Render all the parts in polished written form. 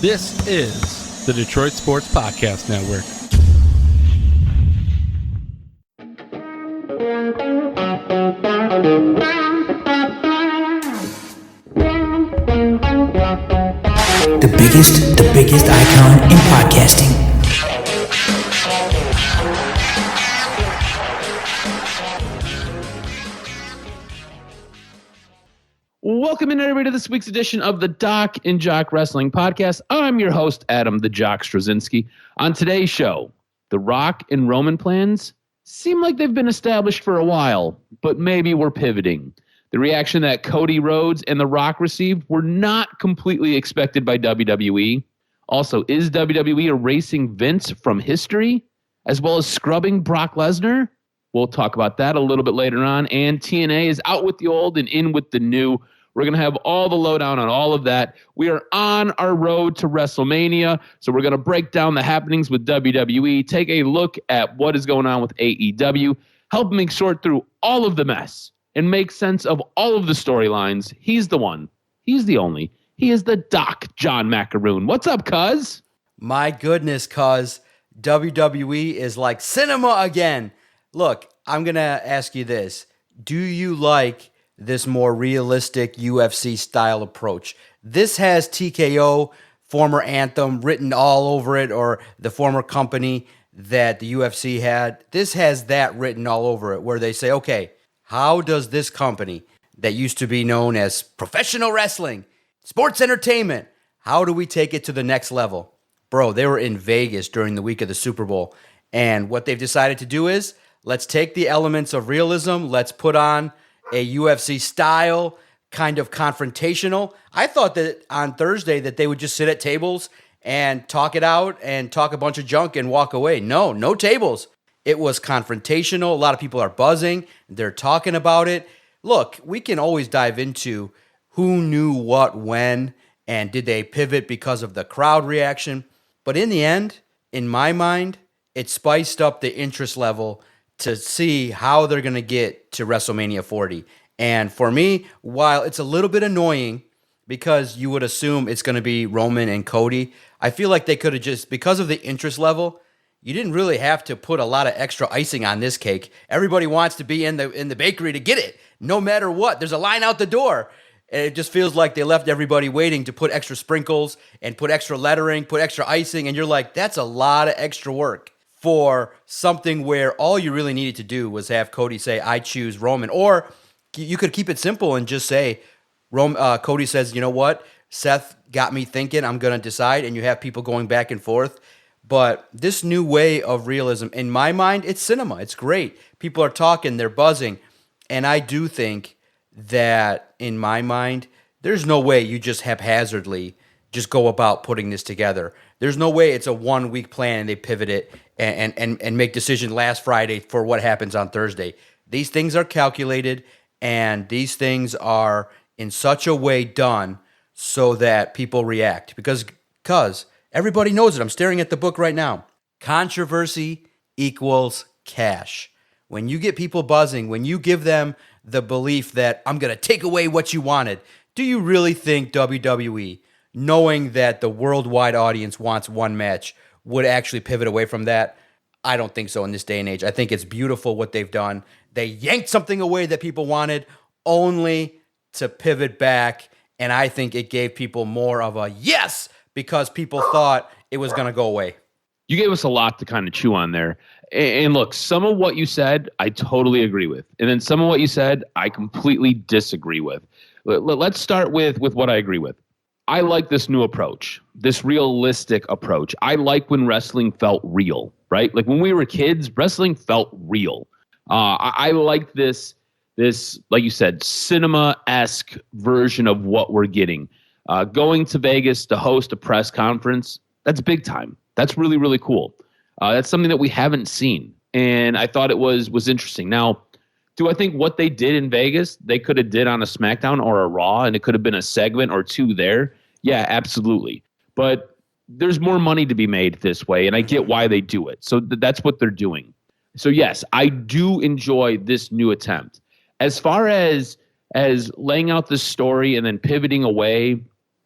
This is the Detroit Sports Podcast Network. The biggest icon in podcasting. Welcome in, everybody, to this week's edition of the DocNJock Wrestling Podcast. I'm your host, Adam the Jock Straczynski. On today's show, The Rock and Roman plans seem like they've been established for a while, but maybe we're pivoting. The reaction that Cody Rhodes and The Rock received were not completely expected by WWE. Also, is WWE erasing Vince from history, as well as scrubbing Brock Lesnar? We'll talk about that a little bit later on. And TNA is out with the old and in with the new. We're going to have all the lowdown on all of that. We are on our road to WrestleMania, so we're going to break down the happenings with WWE, take a look at what is going on with AEW, help make sort through all of the mess, and make sense of all of the storylines. He's the one. He's the only. He is the Doc, John Macaroon. What's up, cuz? My goodness, cuz WWE is like cinema again. Look, I'm going to ask you this. Do you like this more realistic UFC style approach? This has TKO, former Anthem, written all over it, or the former company that the UFC had. This has that written all over it, where they say, okay, how does this company that used to be known as professional wrestling, sports entertainment, how do we take it to the next level? Bro, they were in Vegas during the week of the Super Bowl, and what they've decided to do is, let's take the elements of realism, let's put on a UFC style, kind of confrontational. I thought that on Thursday that they would just sit at tables and talk it out and talk a bunch of junk and walk away. No tables. It was confrontational. A lot of people are buzzing. They're talking about it. Look, we can always dive into who knew what when and did they pivot because of the crowd reaction. But in the end, in my mind, it spiced up the interest level to see how they're going to get to WrestleMania 40. And for me, while it's a little bit annoying because you would assume it's going to be Roman and Cody, I feel like they could have just, because of the interest level, you didn't really have to put a lot of extra icing on this cake. Everybody wants to be in the bakery to get it, no matter what. There's a line out the door. And it just feels like they left everybody waiting to put extra sprinkles and put extra lettering, put extra icing, and you're like, that's a lot of extra work for something where all you really needed to do was have Cody say, I choose Roman. Or you could keep it simple and just say, Cody says, you know what? Seth got me thinking, I'm going to decide, and you have people going back and forth. But this new way of realism, in my mind, it's cinema. It's great. People are talking, they're buzzing. And I do think that, in my mind, there's no way you just haphazardly just go about putting this together. There's no way it's a 1 week plan and they pivot it and make decision last Friday for what happens on Thursday. These things are calculated, and these things are in such a way done so that people react. Because everybody knows it. I'm staring at the book right now. Controversy equals cash. When you get people buzzing, when you give them the belief that I'm going to take away what you wanted, do you really think WWE, knowing that the worldwide audience wants one match, would actually pivot away from that? I don't think so in this day and age. I think it's beautiful what they've done. They yanked something away that people wanted only to pivot back, and I think it gave people more of a yes because people thought it was going to go away. You gave us a lot to kind of chew on there. And look, some of what you said, I totally agree with. And then some of what you said, I completely disagree with. Let's start with what I agree with. I like this new approach, this realistic approach. I like when wrestling felt real, right? Like when we were kids, wrestling felt real. I like this, like you said, cinema-esque version of what we're getting. Going to Vegas to host a press conference, that's big time. That's really, really cool. That's something that we haven't seen, and I thought it was interesting. Now, do I think what they did in Vegas, they could have did on a SmackDown or a Raw, and it could have been a segment or two there? Yeah, absolutely. But there's more money to be made this way, and I get why they do it. So that's what they're doing. So yes, I do enjoy this new attempt. As far as laying out the story and then pivoting away,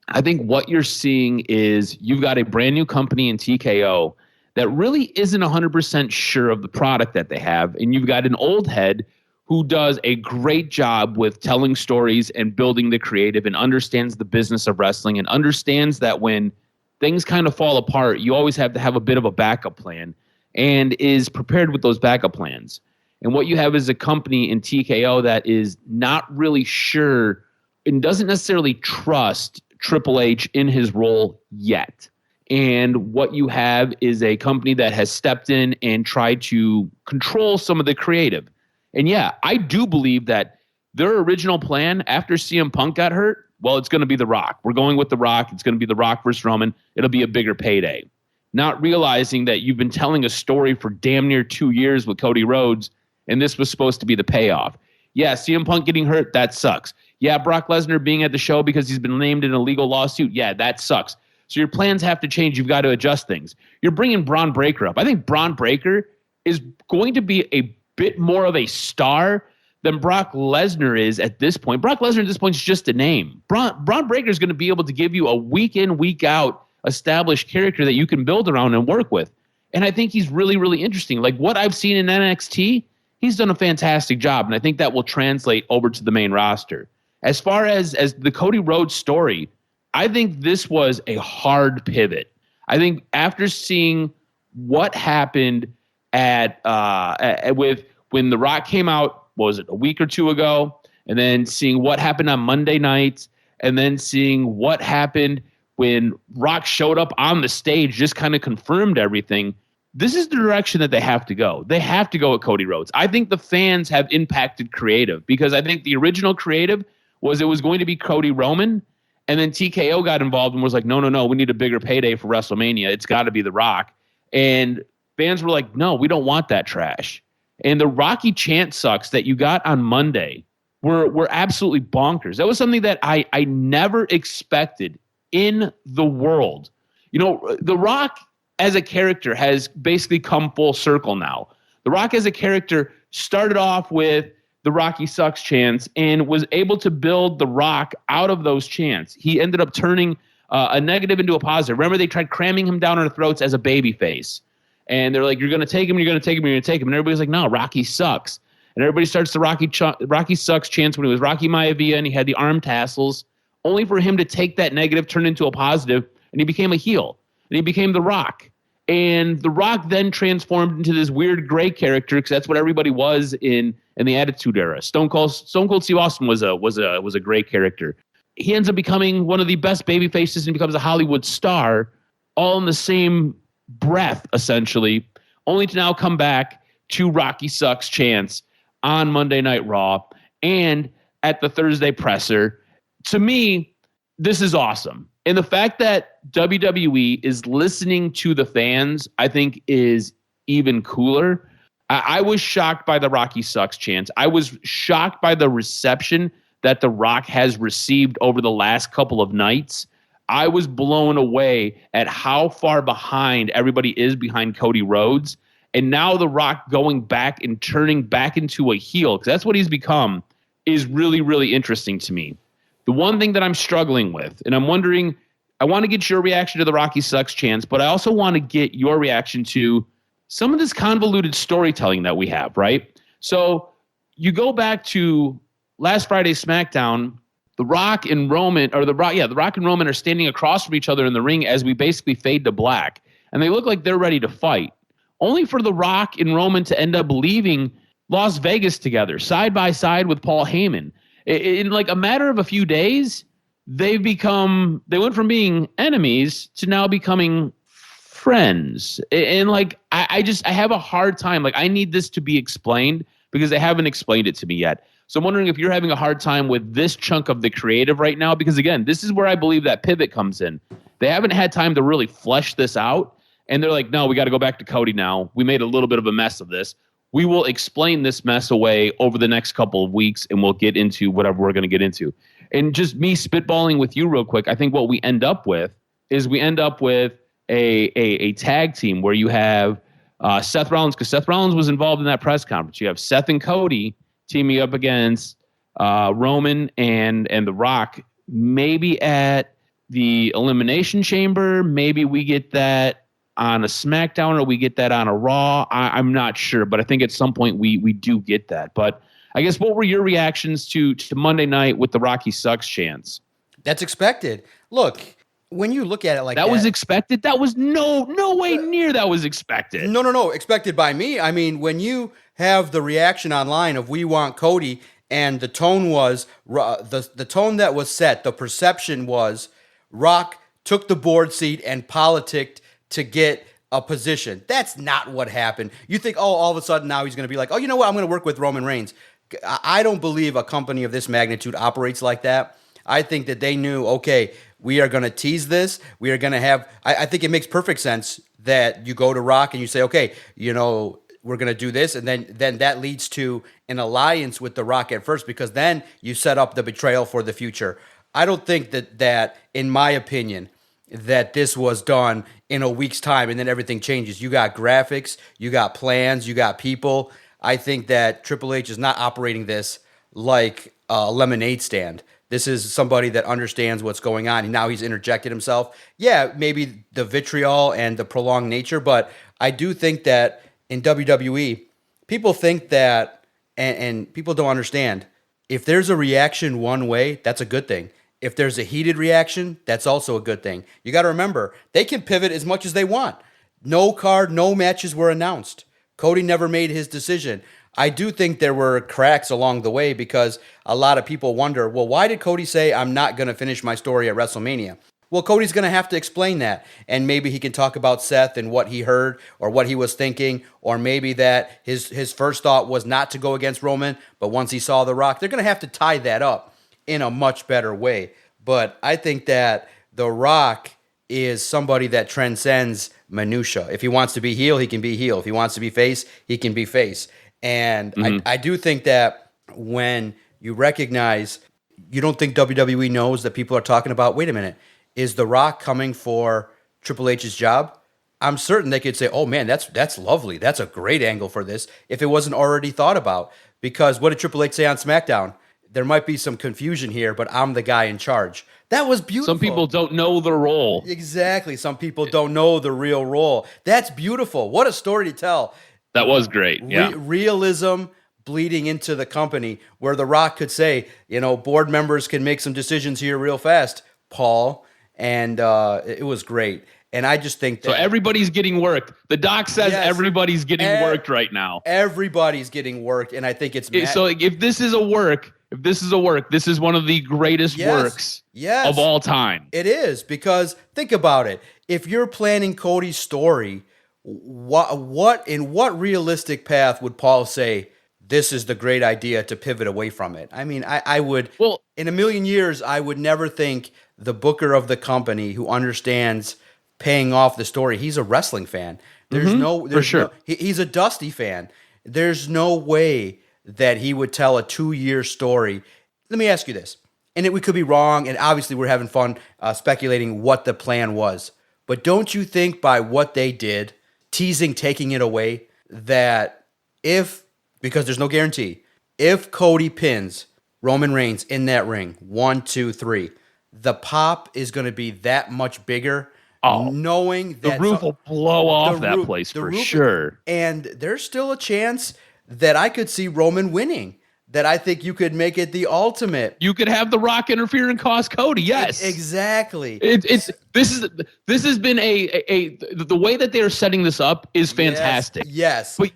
I think what you're seeing is you've got a brand new company in TKO that really isn't 100% sure of the product that they have. And you've got an old head who does a great job with telling stories and building the creative and understands the business of wrestling and understands that when things kind of fall apart, you always have to have a bit of a backup plan and is prepared with those backup plans. And what you have is a company in TKO that is not really sure and doesn't necessarily trust Triple H in his role yet. And what you have is a company that has stepped in and tried to control some of the creative. And yeah, I do believe that their original plan after CM Punk got hurt, well, it's going to be The Rock. We're going with The Rock. It's going to be The Rock versus Roman. It'll be a bigger payday. Not realizing that you've been telling a story for damn near 2 years with Cody Rhodes, and this was supposed to be the payoff. Yeah, CM Punk getting hurt, that sucks. Yeah, Brock Lesnar being at the show because he's been named in a legal lawsuit, yeah, that sucks. So your plans have to change. You've got to adjust things. You're bringing Braun Breaker up. I think Braun Breaker is going to be a bit more of a star than Brock Lesnar is at this point. Brock Lesnar at this point is just a name. Braun Breaker is going to be able to give you a week in, week out established character that you can build around and work with. And I think he's really, really interesting. Like what I've seen in NXT, he's done a fantastic job. And I think that will translate over to the main roster. As far as the Cody Rhodes story, I think this was a hard pivot. I think after seeing what happened with when The Rock came out, what was it, a week or two ago, and then seeing what happened on Monday night, and then seeing what happened when Rock showed up on the stage, just kind of confirmed everything. This is the direction that they have to go. They have to go with Cody Rhodes. I think the fans have impacted creative because I think the original creative was it was going to be Cody Roman, and then TKO got involved and was like, no, we need a bigger payday for WrestleMania. It's got to be The Rock. And fans were like, no, we don't want that trash. And the Rocky chant sucks that you got on Monday were absolutely bonkers. That was something that I never expected in the world. You know, The Rock as a character has basically come full circle now. The Rock as a character started off with the Rocky sucks chants and was able to build The Rock out of those chants. He ended up turning a negative into a positive. Remember, they tried cramming him down our throats as a baby face. And they're like, you're going to take him, you're going to take him, you're going to take him. And everybody's like, no, Rocky sucks. And everybody starts the Rocky sucks chants when he was Rocky Maivia and he had the arm tassels, only for him to take that negative, turn into a positive, and he became a heel. And he became The Rock. And The Rock then transformed into this weird gray character because that's what everybody was in the Attitude Era. Stone Cold Steve Austin was a gray character. He ends up becoming one of the best baby faces and becomes a Hollywood star, all in the same breath, essentially, only to now come back to Rocky sucks chants on Monday Night Raw and at the Thursday presser. To me, this is awesome. And the fact that WWE is listening to the fans, I think, is even cooler. I was shocked by the Rocky sucks chants. I was shocked by the reception that The Rock has received over the last couple of nights. I was blown away at how far behind everybody is behind Cody Rhodes. And now The Rock going back and turning back into a heel, because that's what he's become, is really, really interesting to me. The one thing that I'm struggling with, and I'm wondering, I want to get your reaction to the Rocky sucks chants, but I also want to get your reaction to some of this convoluted storytelling that we have, right? So you go back to last Friday's SmackDown, The Rock and Roman are standing across from each other in the ring as we basically fade to black. And they look like they're ready to fight. Only for The Rock and Roman to end up leaving Las Vegas together, side by side with Paul Heyman. In like a matter of a few days, they went from being enemies to now becoming friends. And like, I have a hard time. Like, I need this to be explained because they haven't explained it to me yet. So I'm wondering if you're having a hard time with this chunk of the creative right now, because again, this is where I believe that pivot comes in. They haven't had time to really flesh this out. And they're like, no, we got to go back to Cody now. We made a little bit of a mess of this. We will explain this mess away over the next couple of weeks, and we'll get into whatever we're going to get into. And just me spitballing with you real quick, I think what we end up with is a tag team where you have Seth Rollins, because Seth Rollins was involved in that press conference. You have Seth and Cody teaming up against Roman and The Rock, maybe at the Elimination Chamber. Maybe we get that on a SmackDown or we get that on a Raw. I'm not sure, but I think at some point we do get that. But I guess what were your reactions to Monday night with the Rocky Sucks chants? That's expected. Look, when you look at it like that. That was expected? That was no way near that was expected. No. Expected by me. I mean, when you have the reaction online of "We want Cody," and the tone was the tone that was set, the perception was Rock took the board seat and politicked to get a position. That's not what happened. You think, all of a sudden now he's going to be like, oh, you know what? I'm going to work with Roman Reigns. I don't believe a company of this magnitude operates like that. I think that they knew, okay, we are going to tease this. We are going to have, I think it makes perfect sense that you go to Rock and you say, okay, you know, we're going to do this. And then that leads to an alliance with The Rock at first, because then you set up the betrayal for the future. I don't think that in my opinion, that this was done in a week's time and then everything changes. You got graphics, you got plans, you got people. I think that Triple H is not operating this like a lemonade stand. This is somebody that understands what's going on. And now he's interjected himself. Yeah, maybe the vitriol and the prolonged nature, but I do think that in WWE, people think that, and people don't understand, if there's a reaction one way, that's a good thing. If there's a heated reaction, that's also a good thing. You got to remember, they can pivot as much as they want. No card, no matches were announced. Cody never made his decision. I do think there were cracks along the way because a lot of people wonder, well, why did Cody say I'm not going to finish my story at WrestleMania? Well, Cody's going to have to explain that, and maybe he can talk about Seth and what he heard or what he was thinking, or maybe that his first thought was not to go against Roman, but once he saw The Rock, they're going to have to tie that up in a much better way. But I think that The Rock is somebody that transcends minutia. If he wants to be heel, he can be heel. If he wants to be face, he can be face. And I do think that when you recognize, you don't think WWE knows that people are talking about, wait a minute, is The Rock coming for Triple H's job? I'm certain they could say, oh man, that's lovely. That's a great angle for this if it wasn't already thought about. Because what did Triple H say on SmackDown? There might be some confusion here, but I'm the guy in charge. That was beautiful. Some people don't know the role. Exactly. Some people don't know the real role. That's beautiful. What a story to tell. That was great. Yeah. Realism bleeding into the company where The Rock could say, you know, board members can make some decisions here real fast, Paul. And it was great. And I just think that... So everybody's getting worked. The doc says everybody's getting worked right now. Everybody's getting worked. And I think it's... So if this is a work, this is one of the greatest works of all time. It is, because think about it. If you're planning Cody's story, in what realistic path would Paul say, this is the great idea to pivot away from it? I mean, I would... Well, in a million years, I would never think the booker of the company who understands paying off the story, he's a wrestling fan. There's he's a Dusty fan. There's no way that he would tell a 2-year story. Let me ask you this, and we could be wrong, and obviously we're having fun speculating what the plan was. But don't you think by what they did, teasing, taking it away, that because there's no guarantee, if Cody pins Roman Reigns in that ring, 1, 2, 3, the pop is going to be that much bigger. Knowing that the roof will blow off that place for sure. And there's still a chance that I could see Roman winning. That I think you could make it the ultimate. You could have The Rock interfere and cost Cody. Yes, exactly. This has been the way that they're setting this up is fantastic. Yes. But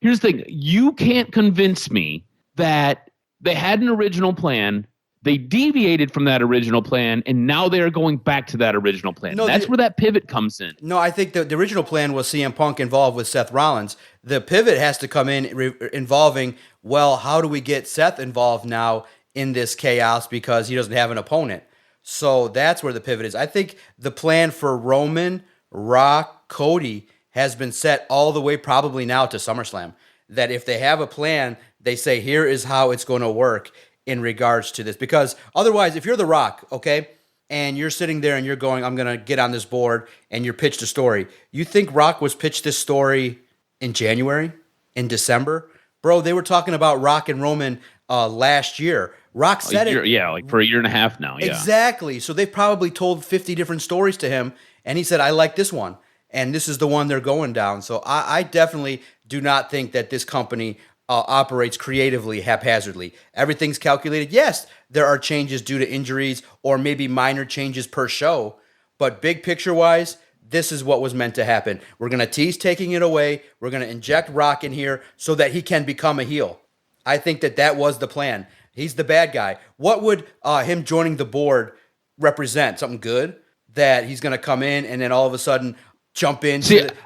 here's the thing: you can't convince me that they had an original plan. They deviated from that original plan, and now they are going back to that original plan. No, that's where that pivot comes in. No, I think the original plan was CM Punk involved with Seth Rollins. The pivot has to come in involving, well, how do we get Seth involved now in this chaos because he doesn't have an opponent? So that's where the pivot is. I think the plan for Roman, Rock, Cody has been set all the way probably now to SummerSlam. That if they have a plan, they say, here is how it's going to work in regards to this. Because otherwise, if you're The Rock, okay, and you're sitting there and you're going, I'm going to get on this board, and you're pitched a story, you think Rock was pitched this story in January, in December? Bro, they were talking about Rock and Roman last year. Rock said it. Yeah, like for a year and a half now. Yeah. Exactly. So they've probably told 50 different stories to him, and he said, I like this one, and this is the one they're going down. So I definitely do not think that this company operates creatively, haphazardly. Everything's calculated. Yes, there are changes due to injuries or maybe minor changes per show, but big picture-wise, this is what was meant to happen. We're going to tease taking it away. We're going to inject Rock in here so that he can become a heel. I think that was the plan. He's the bad guy. What would him joining the board represent? Something good? That he's going to come in and then all of a sudden jump in.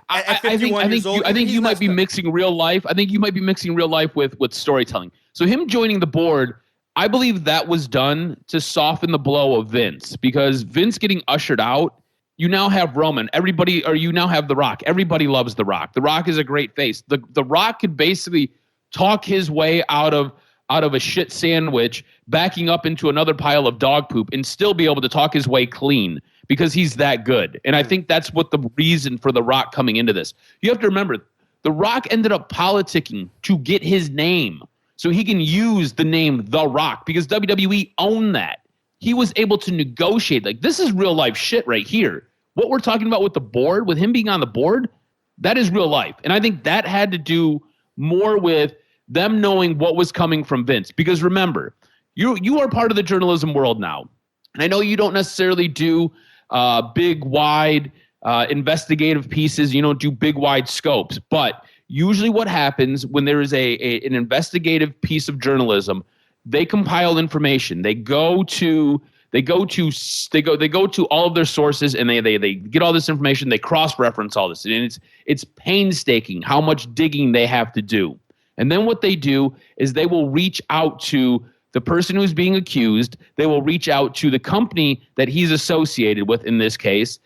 I think you might be mixing real life. I think you might be mixing real life with storytelling. So him joining the board, I believe that was done to soften the blow of Vince, because Vince getting ushered out, you now have Roman. You now have The Rock. Everybody loves The Rock. The Rock is a great face. The Rock could basically talk his way out of a shit sandwich, backing up into another pile of dog poop, and still be able to talk his way clean because he's that good. And I think that's what the reason for The Rock coming into this. You have to remember, The Rock ended up politicking to get his name so he can use the name The Rock, because WWE owned that. He was able to negotiate. Like, this is real life shit right here. What we're talking about with the board, with him being on the board, that is real life. And I think that had to do more with them knowing what was coming from Vince. Because remember, you are part of the journalism world now. And I know you don't necessarily do big, wide investigative pieces. You don't do big, wide scopes. But usually what happens when there is an investigative piece of journalism, they compile information. They go to all of their sources, and they get all this information. They cross-reference all this, and it's painstaking how much digging they have to do. And then what they do is they will reach out to the person who's being accused. They will reach out to the company that he's associated with in this case.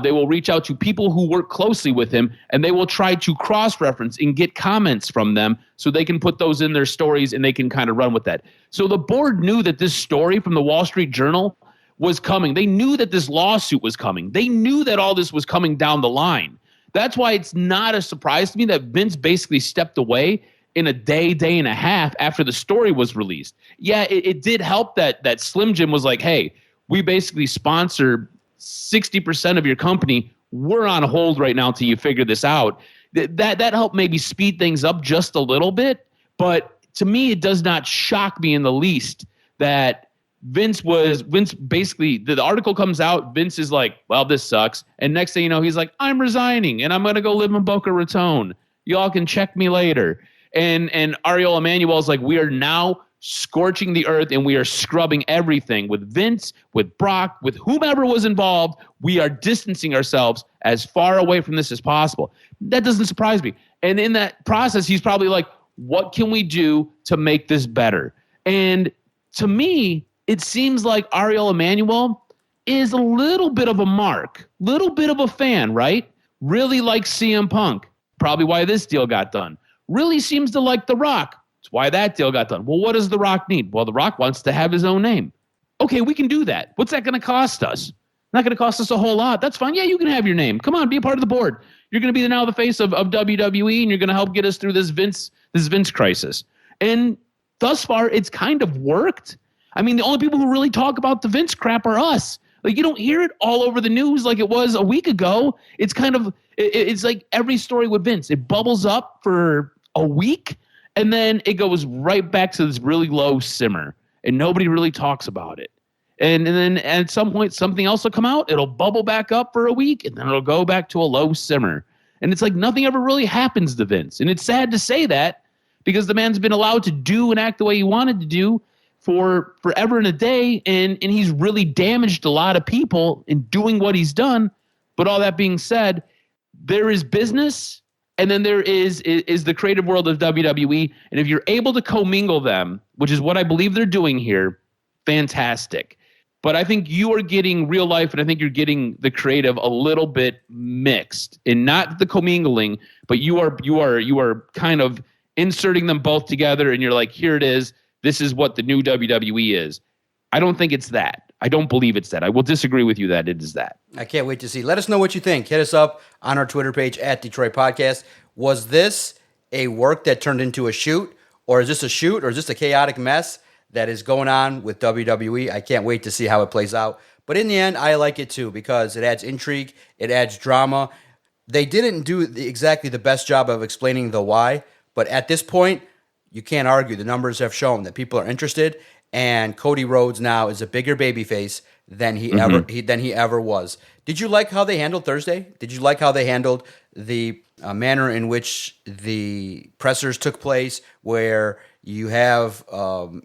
They will reach out to people who work closely with him, and they will try to cross-reference and get comments from them so they can put those in their stories and they can kind of run with that. So the board knew that this story from the Wall Street Journal was coming. They knew that this lawsuit was coming. They knew that all this was coming down the line. That's why it's not a surprise to me that Vince basically stepped away in a day and a half after the story was released. Yeah, it did help that Slim Jim was like, hey, we basically sponsor 60% of your company. We're on hold right now till you figure this out. That helped maybe speed things up just a little bit. But to me, it does not shock me in the least that Vince basically, the article comes out, Vince is like, well, this sucks. And next thing you know, he's like, I'm resigning and I'm going to go live in Boca Raton. Y'all can check me later. And Ariel Emanuel's like, we are now scorching the earth and we are scrubbing everything with Vince, with Brock, with whomever was involved. We are distancing ourselves as far away from this as possible. That doesn't surprise me. And in that process, he's probably like, what can we do to make this better? And to me, it seems like Ariel Emanuel is a little bit of a mark, little bit of a fan, right? Really likes CM Punk. Probably why this deal got done. Really seems to like The Rock. That's why that deal got done. Well, what does The Rock need? Well, The Rock wants to have his own name. Okay, we can do that. What's that going to cost us? Not going to cost us a whole lot. That's fine. Yeah, you can have your name. Come on, be a part of the board. You're going to be now the face of WWE, and you're going to help get us through this Vince crisis. And thus far, it's kind of worked. I mean, the only people who really talk about the Vince crap are us. Like, you don't hear it all over the news like it was a week ago. It's kind of, it's like every story with Vince. It bubbles up for a week, and then it goes right back to this really low simmer, and nobody really talks about it. And then at some point, something else will come out. It'll bubble back up for a week, and then it'll go back to a low simmer. And it's like nothing ever really happens to Vince. And it's sad to say that, because the man's been allowed to do and act the way he wanted to do for forever and a day, and he's really damaged a lot of people in doing what he's done. But all that being said, there is business, and then there is the creative world of WWE. And if you're able to commingle them, which is what I believe they're doing here, fantastic. But I think you are getting real life, and I think you're getting the creative a little bit mixed, and not the commingling, but you are kind of inserting them both together, and you're like, here it is. This is what the new WWE is. I don't think it's that. I don't believe it's that. I will disagree with you that it is that. I can't wait to see. Let us know what you think. Hit us up on our Twitter page at Detroit Podcast. Was this a work that turned into a shoot, or is this a shoot, or is this a chaotic mess that is going on with WWE. I can't wait to see how it plays out. But in the end, I like it too because it adds intrigue, it adds drama. They didn't do exactly the best job of explaining the why, but at this point, you can't argue. The numbers have shown that people are interested, and Cody Rhodes now is a bigger babyface than he ever was. Did you like how they handled Thursday? Did you like how they handled the manner in which the pressers took place, where you have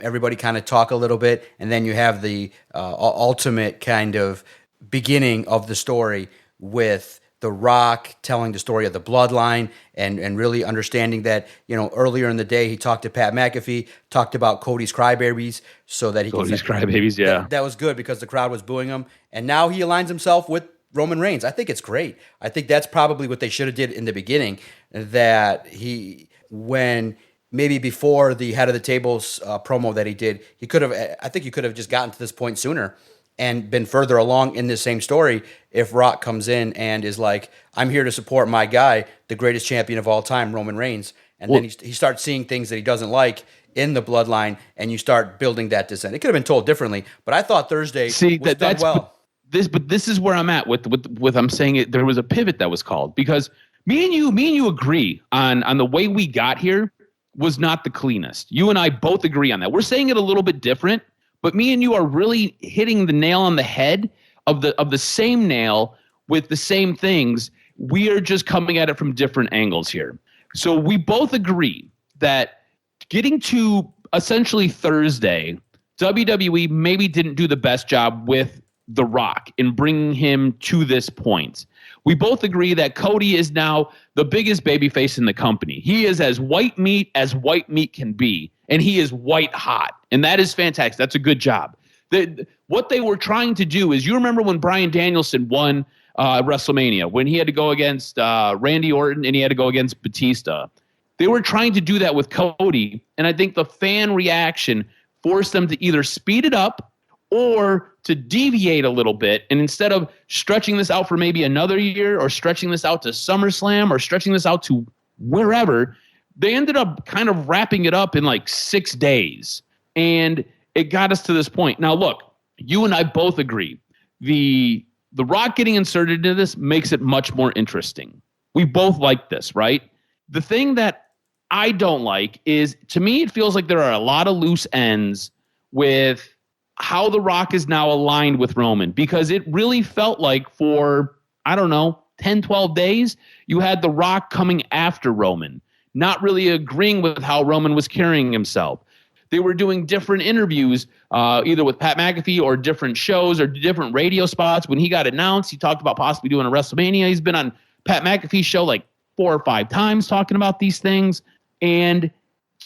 everybody kind of talk a little bit, and then you have the ultimate kind of beginning of the story with The Rock telling the story of the bloodline and really understanding that, earlier in the day he talked to Pat McAfee, talked about Cody's crybabies so that he Cody's crybabies, yeah. That was good because the crowd was booing him. And now he aligns himself with Roman Reigns. I think it's great. I think that's probably what they should have did in the beginning, that when maybe before the head of the tables promo that he did, I think you could have just gotten to this point sooner and been further along in this same story if Rock comes in and is like, I'm here to support my guy, the greatest champion of all time, Roman Reigns. And then he starts seeing things that he doesn't like in the bloodline, and you start building that dissent. It could have been told differently, but I thought Thursday was done well. But this is where I'm at with I'm saying it. There was a pivot that was called because me and you agree on the way we got here was not the cleanest. You and I both agree on that. We're saying it a little bit different, but me and you are really hitting the nail on the head of the same nail with the same things. We are just coming at it from different angles here. So we both agree that getting to essentially Thursday, WWE maybe didn't do the best job with The Rock in bringing him to this point. We both agree that Cody is now the biggest babyface in the company. He is as white meat can be, and he is white hot, and that is fantastic. That's a good job. What they were trying to do is, you remember when Bryan Danielson won WrestleMania, when he had to go against Randy Orton and he had to go against Batista. They were trying to do that with Cody, and I think the fan reaction forced them to either speed it up or to deviate a little bit, and instead of stretching this out for maybe another year or stretching this out to SummerSlam or stretching this out to wherever, they ended up kind of wrapping it up in like 6 days, and it got us to this point. Now, look, you and I both agree. The Rock getting inserted into this makes it much more interesting. We both like this, right? The thing that I don't like is, to me, it feels like there are a lot of loose ends with how The Rock is now aligned with Roman, because it really felt like for, 10, 12 days, you had The Rock coming after Roman, not really agreeing with how Roman was carrying himself. They were doing different interviews, either with Pat McAfee or different shows or different radio spots. When he got announced, he talked about possibly doing a WrestleMania. He's been on Pat McAfee's show like 4 or 5 times talking about these things. And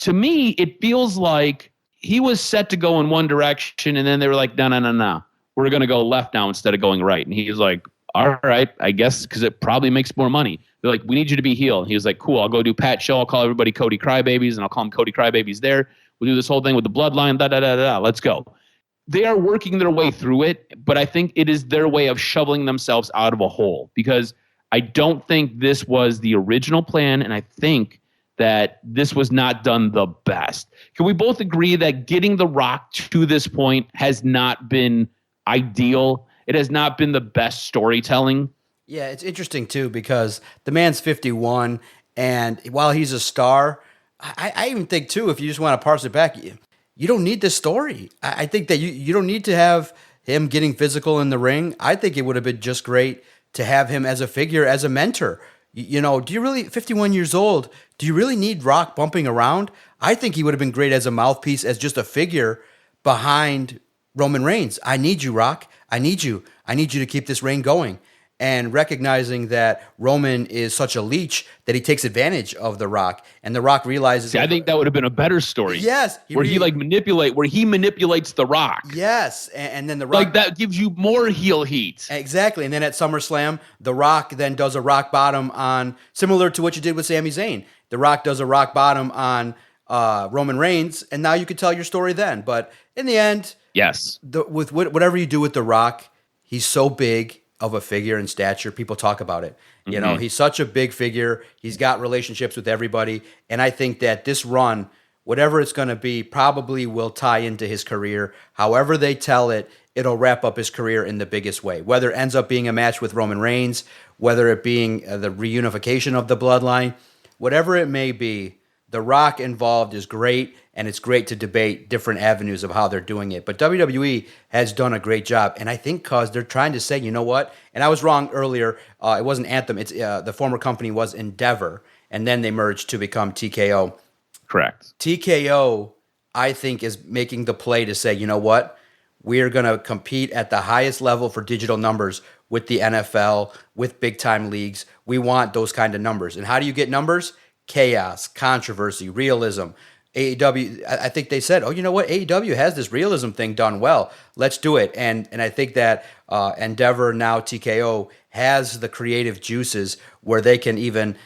to me, it feels like he was set to go in one direction, and then they were like, no. We're going to go left now instead of going right. And he was like, all right, I guess, because it probably makes more money. They're like, we need you to be heel. And he was like, cool, I'll go do Pat's show. I'll call everybody Cody Crybabies, and I'll call them Cody Crybabies there. We'll do this whole thing with the bloodline, let's go. They are working their way through it, but I think it is their way of shoveling themselves out of a hole, because I don't think this was the original plan, and I think that this was not done the best. Can we both agree that getting The Rock to this point has not been ideal? It has not been the best storytelling. Yeah, it's interesting too, because the man's 51, and while he's a star, I even think too, if you just want to parse it back, you don't need this story. I think that you don't need to have him getting physical in the ring. I think it would have been just great to have him as a figure, as a mentor. Do you really, 51 years old, do you really need Rock bumping around? I think he would have been great as a mouthpiece, as just a figure behind Roman Reigns. I need you, Rock. I need you. I need you to keep this reign going. And recognizing that Roman is such a leech that he takes advantage of The Rock, and The Rock realizes. See, I think that would have been a better story. Yes, where he manipulates The Rock. Yes, and then The Rock, like, that gives you more heel heat. Exactly, and then at SummerSlam, The Rock then does a rock bottom on, similar to what you did with Sami Zayn. The Rock does a rock bottom on Roman Reigns, and now you could tell your story then. But in the end, yes, with whatever you do with The Rock, he's so big of a figure in stature. People talk about it. He's such a big figure. He's got relationships with everybody. And I think that this run whatever it's going to be, probably will tie into his career. However they tell it, it'll wrap up his career in the biggest way. Whether it ends up being a match with Roman Reigns, whether it being the reunification of the bloodline, whatever it may be, The Rock involved is great, and it's great to debate different avenues of how they're doing it. But WWE has done a great job, and I think because they're trying to say, you know what? And I was wrong earlier. It wasn't Anthem. It's the former company was Endeavor, and then they merged to become TKO. Correct. TKO, I think, is making the play to say, you know what? We're going to compete at the highest level for digital numbers with the NFL, with big-time leagues. We want those kind of numbers. And how do you get numbers? Chaos, controversy, realism. AEW, I think they said, oh, you know what? AEW has this realism thing done well. Let's do it. And I think that Endeavor, now TKO, has the creative juices where they can even,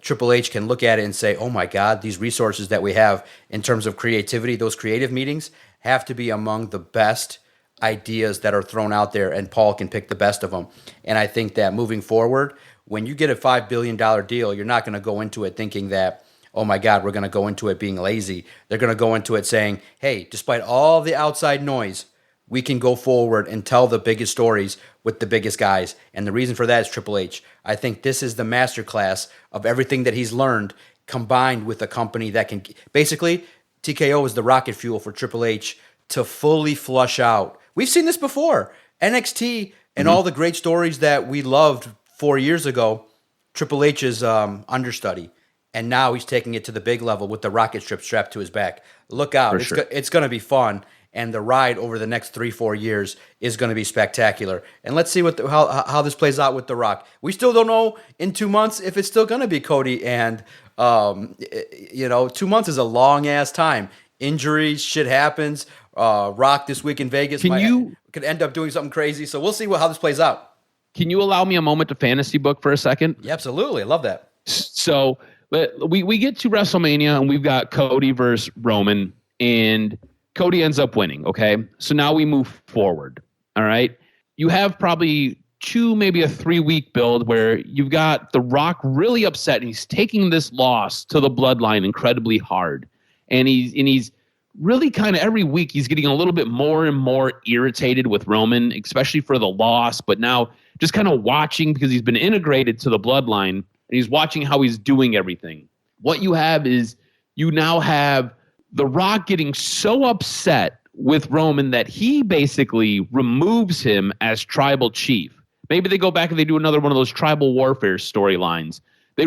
Triple H can look at it and say, oh my God, these resources that we have in terms of creativity, those creative meetings have to be among the best ideas that are thrown out there, and Paul can pick the best of them. And I think that moving forward, when you get a $5 billion deal, you're not going to go into it thinking that, oh my God, we're going to go into it being lazy. They're going to go into it saying, hey, despite all the outside noise, we can go forward and tell the biggest stories with the biggest guys. And the reason for that is Triple H. I think this is the masterclass of everything that he's learned combined with a company that can basically, TKO is the rocket fuel for Triple H to fully flush out. We've seen this before. NXT and all the great stories that we loved 4 years ago, Triple H's understudy. And now he's taking it to the big level with the rocket ship strapped to his back. Look out. It's going to be fun. And the ride over the next 3-4 years is going to be spectacular. And let's see how this plays out with The Rock. We still don't know in 2 months if it's still going to be Cody. And, 2 months is a long-ass time. Injuries, shit happens. Rock this week in Vegas could end up doing something crazy. So we'll see how this plays out. Can you allow me a moment to fantasy book for a second? Yeah, absolutely. I love that. So we get to WrestleMania, and we've got Cody versus Roman, and Cody ends up winning, okay? So now we move forward, all right? You have probably 2, maybe a 3-week build where you've got The Rock really upset, and he's taking this loss to the Bloodline incredibly hard. And he's really kind of every week he's getting a little bit more and more irritated with Roman, especially for the loss, but now just kind of watching because he's been integrated to the Bloodline, and he's watching how he's doing everything. What you have is you now have The Rock getting so upset with Roman that he basically removes him as tribal chief. Maybe they go back and they do another one of those tribal warfare storylines. He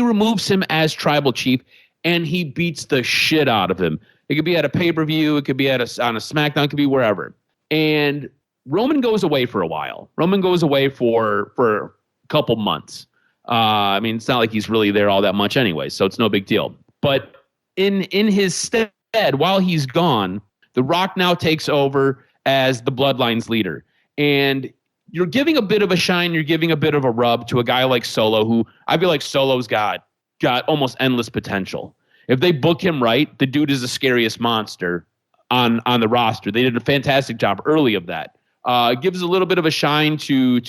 removes him as tribal chief, and he beats the shit out of him. It could be at a pay-per-view. It could be on a SmackDown. It could be wherever. And Roman goes away for a while. Roman goes away for a couple months. It's not like he's really there all that much anyway, so it's no big deal. But in his stead, while he's gone, The Rock now takes over as the Bloodline's leader. And you're giving a bit of a shine, you're giving a bit of a rub to a guy like Solo, who I feel like Solo's got almost endless potential. If they book him right, the dude is the scariest monster on the roster. They did a fantastic job early of that. Gives a little bit of a shine to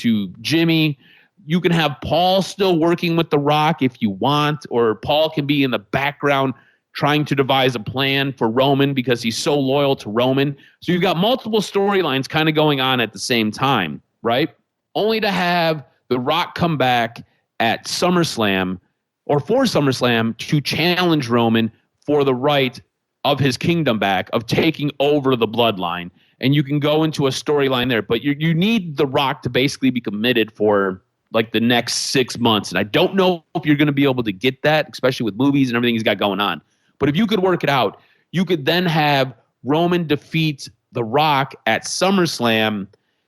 Jimmy. You can have Paul still working with The Rock if you want, or Paul can be in the background trying to devise a plan for Roman because he's so loyal to Roman. So you've got multiple storylines kind of going on at the same time, right? Only to have The Rock come back at SummerSlam or for SummerSlam to challenge Roman for the right of his kingdom back, of taking over the Bloodline. And you can go into a storyline there, but you need The Rock to basically be committed for like the next 6 months. And I don't know if you're going to be able to get that, especially with movies and everything he's got going on. But if you could work it out, you could then have Roman defeat The Rock at SummerSlam.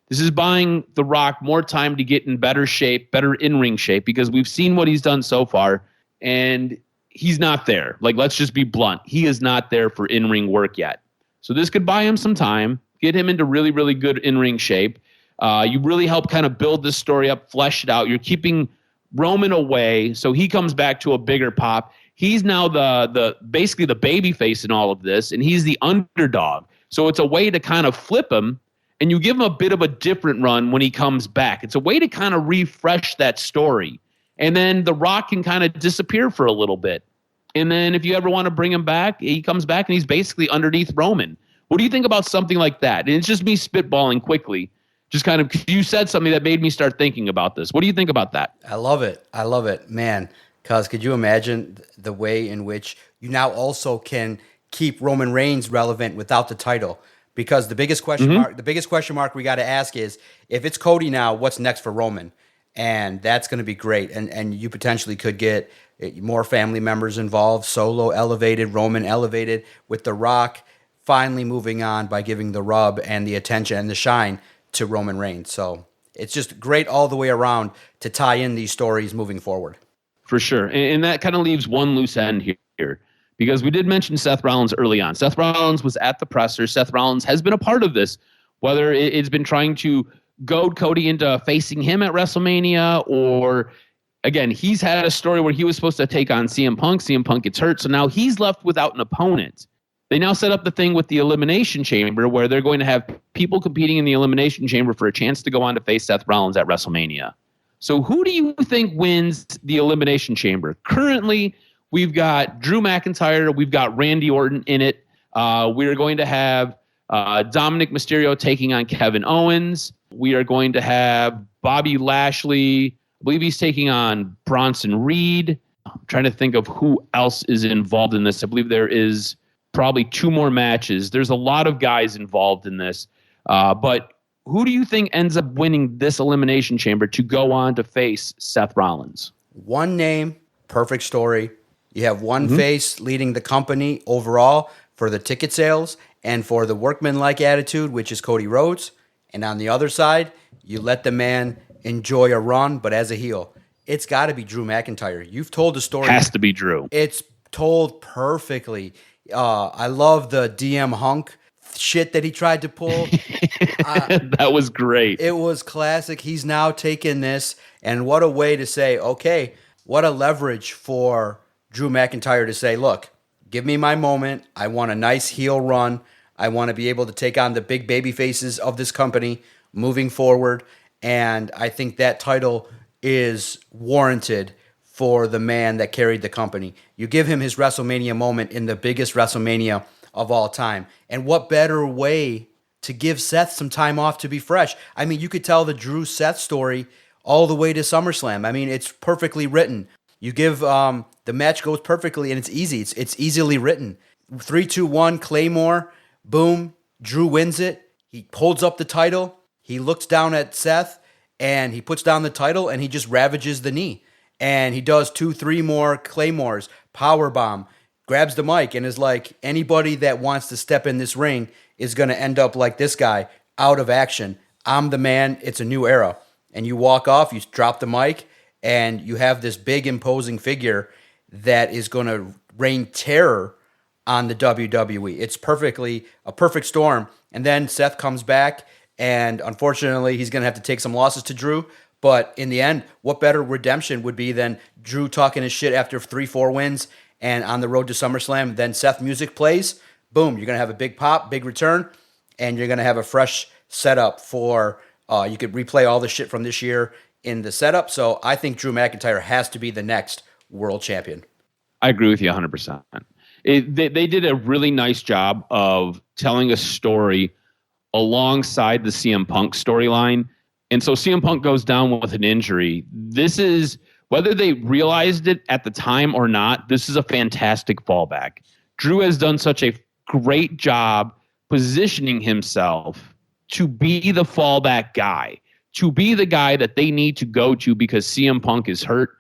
This is buying The Rock more time to get in better shape, better in-ring shape, because we've seen what he's done so far, and he's not there. Like, let's just be blunt. He is not there for in-ring work yet. So this could buy him some time, get him into really, really good in-ring shape. You really help kind of build this story up, flesh it out. You're keeping Roman away, so he comes back to a bigger pop. He's now the basically the baby face in all of this, and he's the underdog. So it's a way to kind of flip him, and you give him a bit of a different run when he comes back. It's a way to kind of refresh that story. And then The Rock can kind of disappear for a little bit. And then if you ever want to bring him back, he comes back and he's basically underneath Roman. What do you think about something like that? And it's just me spitballing quickly. Just kind of, you said something that made me start thinking about this. What do you think about that? I love it, man. Because could you imagine the way in which you now also can keep Roman Reigns relevant without the title? Because the biggest question mark we got to ask is, if it's Cody now, what's next for Roman? And that's going to be great. And you potentially could get more family members involved. Solo elevated, Roman elevated, with The Rock finally moving on by giving the rub and the attention and the shine to Roman Reigns. So it's just great all the way around to tie in these stories moving forward. For sure. And that kind of leaves one loose end here, because we did mention Seth Rollins early on. Seth Rollins was at the presser. Seth Rollins has been a part of this, whether it's been trying to goad Cody into facing him at WrestleMania, or again, he's had a story where he was supposed to take on CM Punk. CM Punk gets hurt, so now he's left without an opponent. They now set up the thing with the Elimination Chamber, where they're going to have people competing in the Elimination Chamber for a chance to go on to face Seth Rollins at WrestleMania. So who do you think wins the Elimination Chamber? Currently, we've got Drew McIntyre. We've got Randy Orton in it. We're going to have Dominic Mysterio taking on Kevin Owens. We are going to have Bobby Lashley. I believe he's taking on Bronson Reed. I'm trying to think of who else is involved in this. I believe there is probably 2 more matches. There's a lot of guys involved in this. But who do you think ends up winning this Elimination Chamber to go on to face Seth Rollins? One name, perfect story. You have one face leading the company overall for the ticket sales and for the workmanlike attitude, which is Cody Rhodes. And on the other side, you let the man enjoy a run, but as a heel. It's got to be Drew McIntyre. You've told the story. Has to be Drew. It's told perfectly. I love the DM Hunk shit that he tried to pull. That was great. It was classic. He's now taken this, and what a way to say, okay, what a leverage for Drew McIntyre to say, look, give me my moment. I want a nice heel run. I want to be able to take on the big baby faces of this company moving forward. And I think that title is warranted for the man that carried the company. You give him his WrestleMania moment in the biggest WrestleMania of all time. And what better way to give Seth some time off to be fresh? I mean, you could tell the Drew Seth story all the way to SummerSlam. I mean, it's perfectly written. You give the match goes perfectly, and it's easy. It's easily written. 3, 2, 1, Claymore, boom. Drew wins it. He holds up the title. He looks down at Seth, and he puts down the title, and he just ravages the knee. And he does 2, 3 more Claymores, powerbomb, grabs the mic, and is like, anybody that wants to step in this ring is going to end up like this guy, out of action. I'm the man. It's a new era. And you walk off, you drop the mic, and you have this big imposing figure that is going to rain terror on the WWE. It's a perfect storm. And then Seth comes back, and unfortunately, he's going to have to take some losses to Drew. But in the end, what better redemption would be than Drew talking his shit after 3, 4 wins and on the road to SummerSlam? Then Seth music plays. Boom, you're going to have a big pop, big return, and you're going to have a fresh setup for, you could replay all the shit from this year in the setup. So I think Drew McIntyre has to be the next world champion. I agree with you 100%. They did a really nice job of telling a story alongside the CM Punk storyline. And so CM Punk goes down with an injury. This is, whether they realized it at the time or not, this is a fantastic fallback. Drew has done such a great job positioning himself to be the fallback guy, to be the guy that they need to go to because CM Punk is hurt,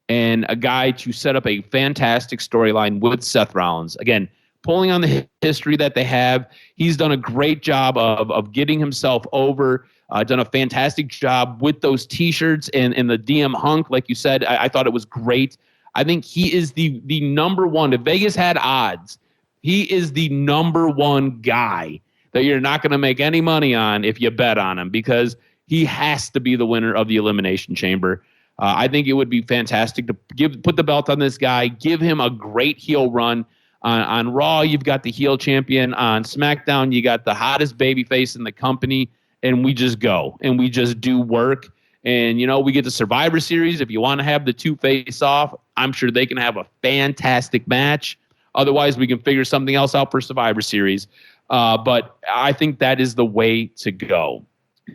and a guy to set up a fantastic storyline with Seth Rollins. Again, pulling on the history that they have, he's done a great job of getting himself over, done a fantastic job with those T-shirts and the DM Hunk. Like you said, I thought it was great. I think he is the number one. If Vegas had odds, he is the number one guy that you're not going to make any money on if you bet on him, because he has to be the winner of the Elimination Chamber. I think it would be fantastic to put the belt on this guy, give him a great heel run. On Raw, you've got the heel champion. On SmackDown, you got the hottest babyface in the company, and we just go and we just do work. And, we get the Survivor Series. If you want to have the two face off, I'm sure they can have a fantastic match. Otherwise, we can figure something else out for Survivor Series. But I think that is the way to go.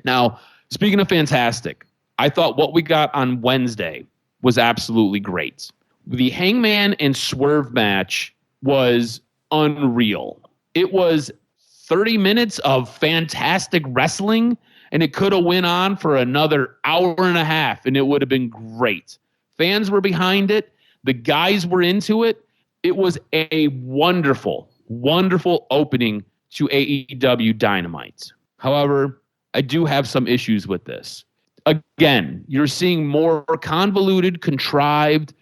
Now, speaking of fantastic, I thought what we got on Wednesday was absolutely great. The Hangman and Swerve match was unreal. It was 30 minutes of fantastic wrestling, and it could have went on for another hour and a half, and it would have been great. Fans were behind it. The guys were into it. It was a wonderful, wonderful opening to AEW Dynamite. However, I do have some issues with this. Again, you're seeing more convoluted, contrived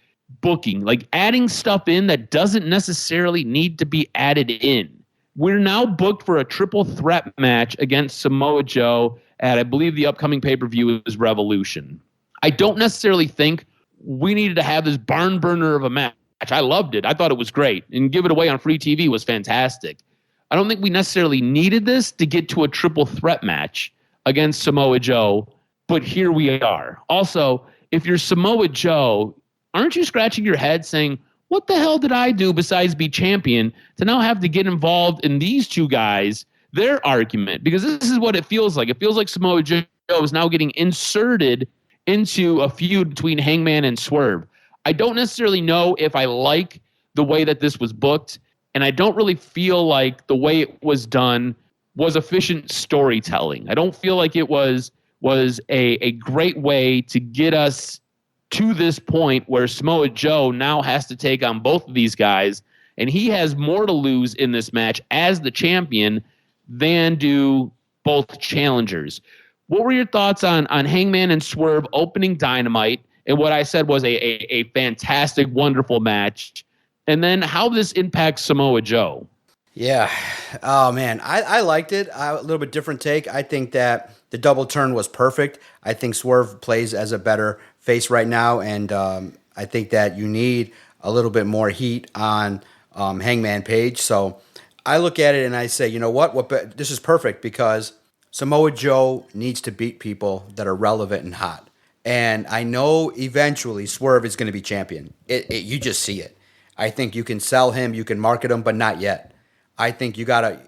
booking, like adding stuff in that doesn't necessarily need to be added in. We're now booked for a triple threat match against Samoa Joe at, I believe, the upcoming pay-per-view is Revolution. I don't necessarily think we needed to have this barn burner of a match. I loved it. I thought it was great. And give it away on free TV was fantastic. I don't think we necessarily needed this to get to a triple threat match against Samoa Joe, but here we are. Also, if you're Samoa Joe, aren't you scratching your head saying, what the hell did I do besides be champion to now have to get involved in these two guys, their argument? Because this is what it feels like. It feels like Samoa Joe is now getting inserted into a feud between Hangman and Swerve. I don't necessarily know if I like the way that this was booked, and I don't really feel like the way it was done was efficient storytelling. I don't feel like it was a great way to get us to this point where Samoa Joe now has to take on both of these guys, and he has more to lose in this match as the champion than do both challengers. What were your thoughts on Hangman and Swerve opening Dynamite, and what I said was a fantastic, wonderful match, and then how this impacts Samoa Joe? Yeah. Oh, man. I liked it. A little bit different take. I think that the double turn was perfect. I think Swerve plays as a better face right now, and I think that you need a little bit more heat on Hangman Page. So I look at it and I say, you know what? This is perfect because Samoa Joe needs to beat people that are relevant and hot. And I know eventually Swerve is going to be champion. You just see it. I think you can sell him, you can market him, but not yet. I think you got to,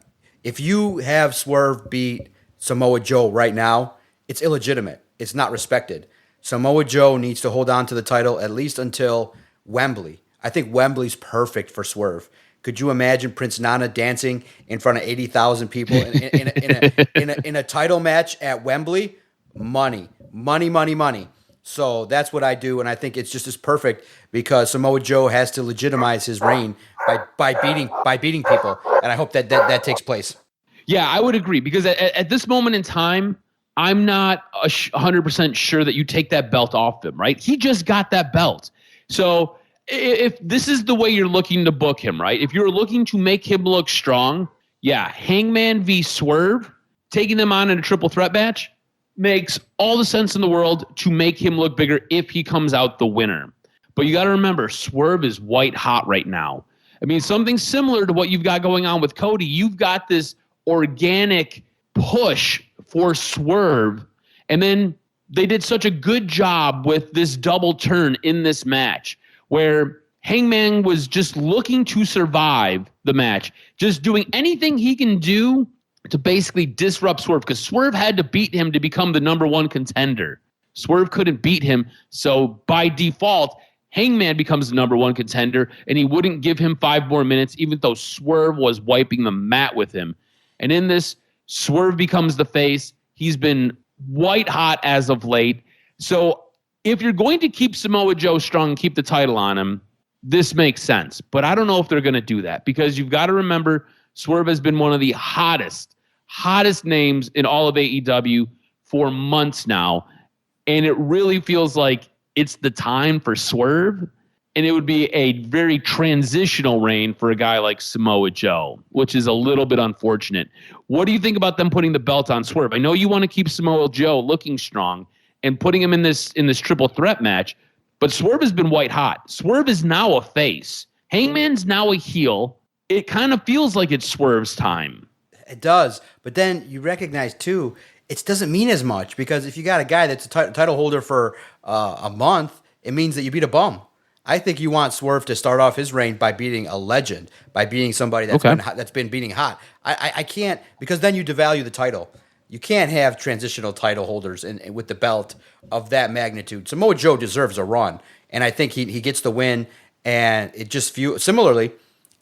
if you have Swerve beat Samoa Joe right now, it's illegitimate. It's not respected. Samoa Joe needs to hold on to the title at least until Wembley. I think Wembley's perfect for Swerve. Could you imagine Prince Nana dancing in front of 80,000 people in a title match at Wembley? Money. So that's what I do, and I think it's just as perfect because Samoa Joe has to legitimize his reign by beating people, and I hope that takes place. Yeah, I would agree because at this moment in time, I'm not 100% sure that you take that belt off him, right? He just got that belt. So if this is the way you're looking to book him, right? If you're looking to make him look strong, yeah, Hangman v. Swerve, taking them on in a triple threat match, makes all the sense in the world to make him look bigger if he comes out the winner. But you got to remember, Swerve is white hot right now. I mean, something similar to what you've got going on with Cody. You've got this organic push for Swerve, and then they did such a good job with this double turn in this match where Hangman was just looking to survive the match, just doing anything he can do to basically disrupt Swerve, because Swerve had to beat him to become the number one contender. Swerve couldn't beat him, so by default, Hangman becomes the number one contender, and he wouldn't give him 5 more minutes, even though Swerve was wiping the mat with him. And in this, Swerve becomes the face. He's been white hot as of late. So if you're going to keep Samoa Joe strong and keep the title on him, this makes sense. But I don't know if they're going to do that, because you've got to remember Swerve has been one of the hottest names in all of AEW for months now. And it really feels like it's the time for Swerve. And it would be a very transitional reign for a guy like Samoa Joe, which is a little bit unfortunate. What do you think about them putting the belt on Swerve? I know you want to keep Samoa Joe looking strong and putting him in this triple threat match, but Swerve has been white hot. Swerve is now a face. Hangman's now a heel. It kind of feels like it's Swerve's time. It does. But then you recognize, too, it doesn't mean as much because if you got a guy that's a title holder for a month, it means that you beat a bum. I think you want Swerve to start off his reign by beating a legend, by beating somebody that's been beating hot. I can't, because then you devalue the title. You can't have transitional title holders with the belt of that magnitude. Samoa Joe deserves a run, and I think he gets the win, and it just similarly,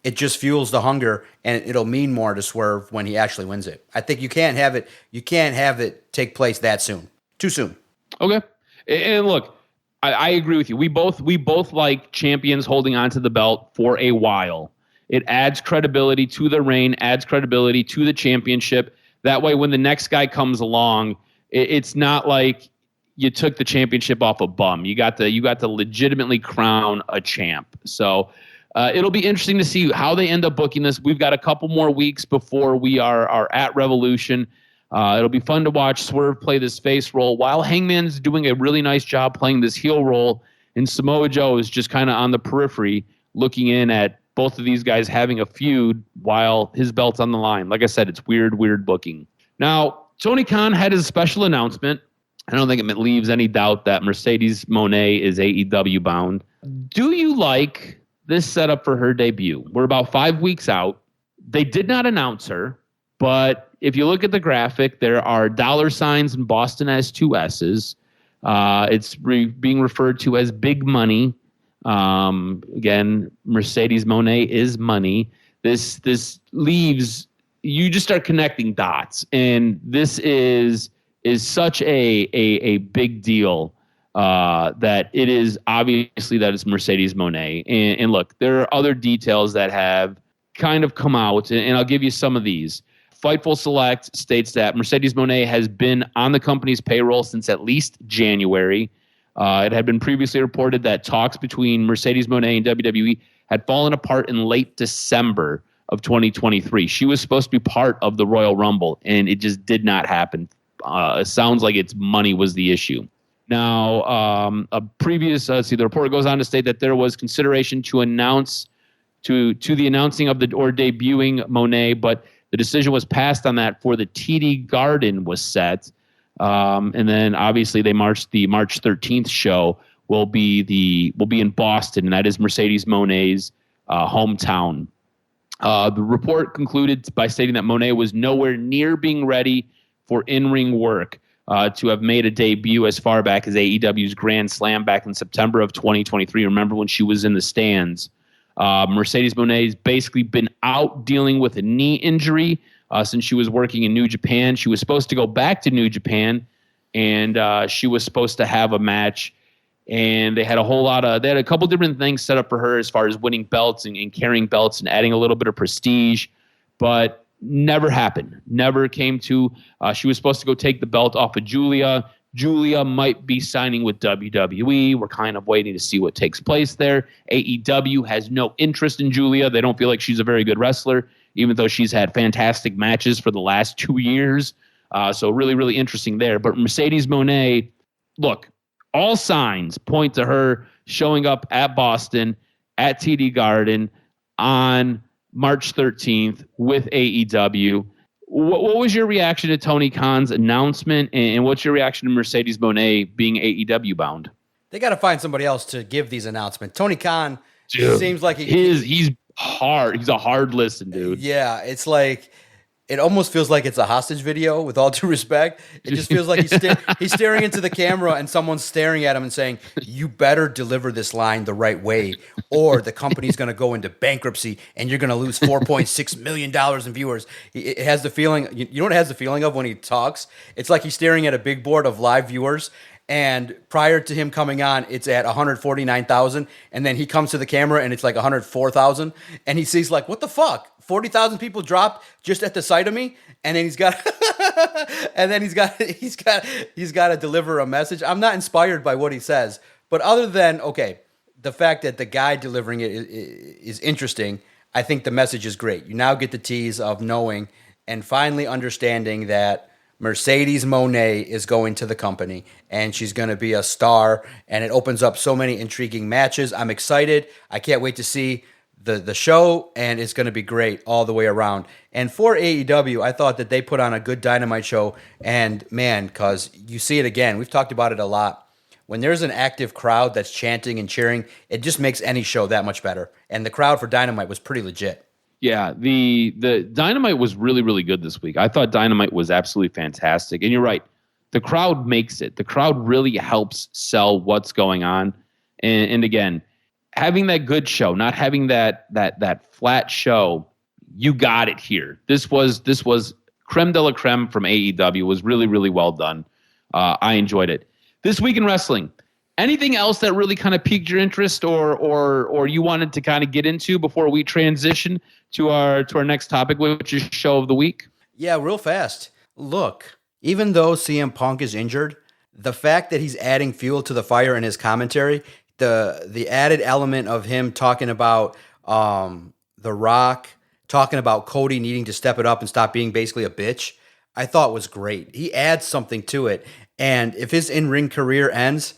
it just fuels the hunger, and it'll mean more to Swerve when he actually wins it. I think you can't have it take place that soon. Too soon. Okay. And look, I agree with you. We both like champions holding on to the belt for a while. It adds credibility to the reign, adds credibility to the championship. That way, when the next guy comes along, it's not like you took the championship off a bum. You got to legitimately crown a champ. So it'll be interesting to see how they end up booking this. We've got a couple more weeks before we are at Revolution. It'll be fun to watch Swerve play this face role while Hangman's doing a really nice job playing this heel role, and Samoa Joe is just kind of on the periphery looking in at both of these guys having a feud while his belt's on the line. Like I said, it's weird booking. Now, Tony Khan had his special announcement. I don't think it leaves any doubt that Mercedes Moné is AEW bound. Do you like this setup for her debut? We're about 5 weeks out. They did not announce her, but if you look at the graphic, there are dollar signs in Boston as 2 S's. It's being referred to as big money. Again, Mercedes Moné is money. This leaves, you just start connecting dots, and this is such a big deal that it is obviously that it's Mercedes Moné. And look, there are other details that have kind of come out, and I'll give you some of these. Fightful Select states that Mercedes Moné has been on the company's payroll since at least January. It had been previously reported that talks between Mercedes Moné and WWE had fallen apart in late December of 2023. She was supposed to be part of the Royal Rumble, and it just did not happen. It sounds like its money was the issue. Now, the report goes on to state that there was consideration to announce to the announcing of debuting Moné, but the decision was passed on that for the TD Garden was set. And then obviously the March 13th show will be in Boston, and that is Mercedes Moné's hometown. The report concluded by stating that Moné was nowhere near being ready for in-ring work to have made a debut as far back as AEW's Grand Slam back in September of 2023. Remember when she was in the stands? Mercedes Moné's basically been out dealing with a knee injury since she was working in New Japan. She was supposed to go back to New Japan, and she was supposed to have a match. And they had a couple different things set up for her as far as winning belts and carrying belts and adding a little bit of prestige, but never happened. Never came to. She was supposed to go take the belt off of Julia. Julia might be signing with WWE. We're kind of waiting to see what takes place there. AEW has no interest in Julia. They don't feel like she's a very good wrestler, even though she's had fantastic matches for the last 2 years. So really, really interesting there. But Mercedes Moné, look, all signs point to her showing up at Boston, at TD Garden on March 13th with AEW. What was your reaction to Tony Khan's announcement, and what's your reaction to Mercedes Moné being AEW bound? They got to find somebody else to give these announcements. Tony Khan seems like he's hard. He's a hard listen, dude. Yeah, it's like it almost feels like it's a hostage video. With all due respect, it just feels like he's staring into the camera, and someone's staring at him and saying, "You better deliver this line the right way, or the company's going to go into bankruptcy, and you're going to lose $4.6 million in viewers." It has the feeling. You know what it has the feeling of when he talks? It's like he's staring at a big board of live viewers. And prior to him coming on, it's at 149,000. And then he comes to the camera and it's like 104,000. And he sees like, what the fuck? 40,000 people dropped just at the sight of me. And then he's got to deliver a message. I'm not inspired by what he says. But other than, okay, the fact that the guy delivering it is interesting, I think the message is great. You now get the tease of knowing and finally understanding that Mercedes Moné is going to the company, and she's going to be a star, and it opens up so many intriguing matches. I'm excited. I can't wait to see the show, and it's going to be great all the way around. And for AEW, I thought that they put on a good Dynamite show, and man, because you see it again, we've talked about it a lot. When there's an active crowd that's chanting and cheering, it just makes any show that much better. And the crowd for Dynamite was pretty legit. Yeah, the Dynamite was really, really good this week. I thought Dynamite was absolutely fantastic. And you're right. The crowd makes it. The crowd really helps sell what's going on. And again, having that good show, not having that flat show, you got it here. This was creme de la creme from AEW. It was really, really well done. I enjoyed it. This week in wrestling, anything else that really kind of piqued your interest or you wanted to kind of get into before we transition to our next topic, which is show of the week? Yeah, real fast. Look, even though CM Punk is injured, the fact that he's adding fuel to the fire in his commentary, the added element of him talking about The Rock, talking about Cody needing to step it up and stop being basically a bitch, I thought was great. He adds something to it. And if his in-ring career ends,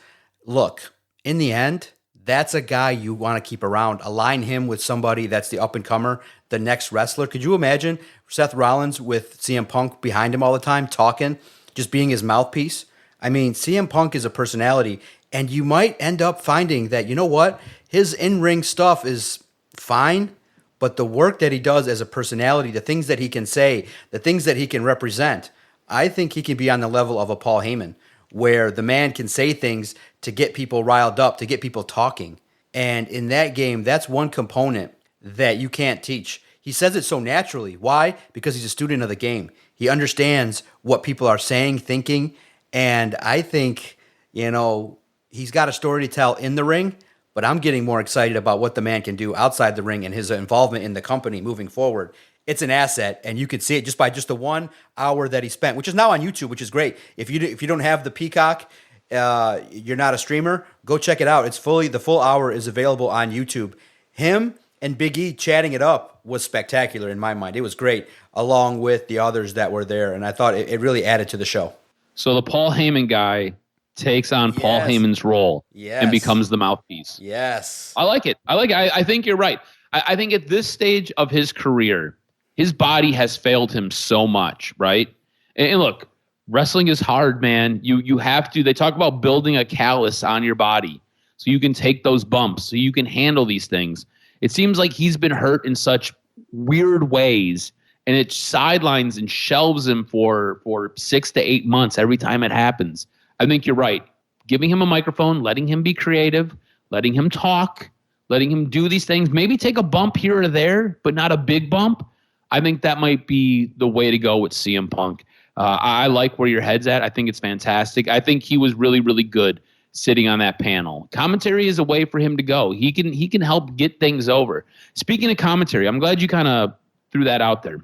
look, in the end, that's a guy you want to keep around. Align him with somebody that's the up-and-comer, the next wrestler. Could you imagine Seth Rollins with CM Punk behind him all the time, talking, just being his mouthpiece? I mean, CM Punk is a personality, and you might end up finding that, you know what, his in-ring stuff is fine, but the work that he does as a personality, the things that he can say, the things that he can represent, I think he can be on the level of a Paul Heyman, where the man can say things to get people riled up, to get people talking. And in that game, that's one component that you can't teach. He says it so naturally. Why? Because he's a student of the game. He understands what people are saying, thinking, and I think, he's got a story to tell in the ring, but I'm getting more excited about what the man can do outside the ring and his involvement in the company moving forward. It's an asset, and you can see it just by the 1 hour that he spent, which is now on YouTube, which is great. If you don't have the Peacock, you're not a streamer, go check it out. The full hour is available on YouTube. Him and Big E chatting it up was spectacular in my mind. It was great, along with the others that were there, and I thought it really added to the show. So the Paul Heyman guy takes on Paul Heyman's role and becomes the mouthpiece. Yes. I like it. I think you're right. I think at this stage of his career, his body has failed him so much, right? And look, wrestling is hard, man. You have to. They talk about building a callus on your body so you can take those bumps, so you can handle these things. It seems like he's been hurt in such weird ways, and it sidelines and shelves him for 6 to 8 months every time it happens. I think you're right. Giving him a microphone, letting him be creative, letting him talk, letting him do these things, maybe take a bump here or there, but not a big bump. I think that might be the way to go with CM Punk. I like where your head's at. I think it's fantastic. I think he was really, really good sitting on that panel. Commentary is a way for him to go. He can help get things over. Speaking of commentary, I'm glad you kind of threw that out there.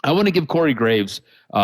I want to give Corey Graves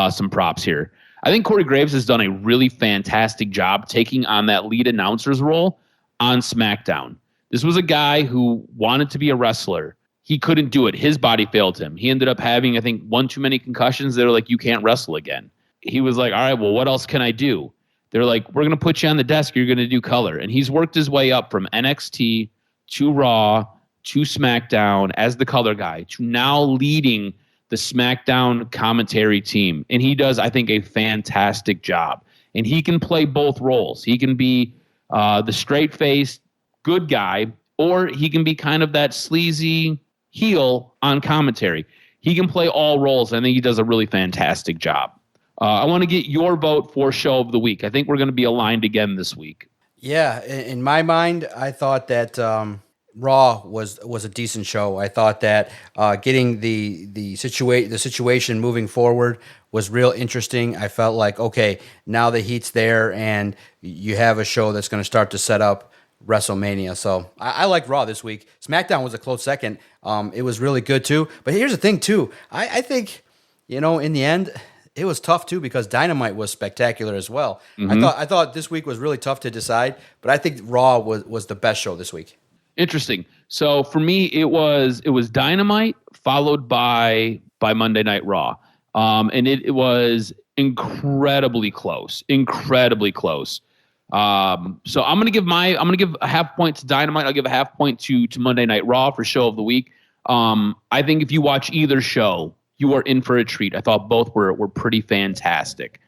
some props here. I think Corey Graves has done a really fantastic job taking on that lead announcer's role on SmackDown. This was a guy who wanted to be a wrestler. He couldn't do it. His body failed him. He ended up having, I think, one too many concussions. They're like, you can't wrestle again. He was like, all right, well, what else can I do? They're like, we're going to put you on the desk. You're going to do color. And he's worked his way up from NXT to Raw to SmackDown as the color guy to now leading the SmackDown commentary team. And he does, I think, a fantastic job. And he can play both roles. He can be the straight-faced good guy, or he can be kind of that sleazy heel on commentary. He can play all roles. I think he does a really fantastic job. I want to get your vote for show of the week. I think we're going to be aligned again this week. Yeah, in my mind, I thought that Raw was a decent show. I thought that getting the situation moving forward was real interesting. I felt like, okay, now the heat's there, and you have a show that's going to start to set up WrestleMania. So I like Raw this week. SmackDown was a close second. It was really good too. But here's the thing too. I think, in the end, it was tough too because Dynamite was spectacular as well. Mm-hmm. I thought this week was really tough to decide, but I think Raw was the best show this week. Interesting. So for me, it was Dynamite followed by Monday Night Raw, and it was incredibly close. So I'm gonna give a half point to Dynamite. I'll give a half point to Monday Night Raw for show of the week. I think if you watch either show, you are in for a treat. I thought both were pretty fantastic.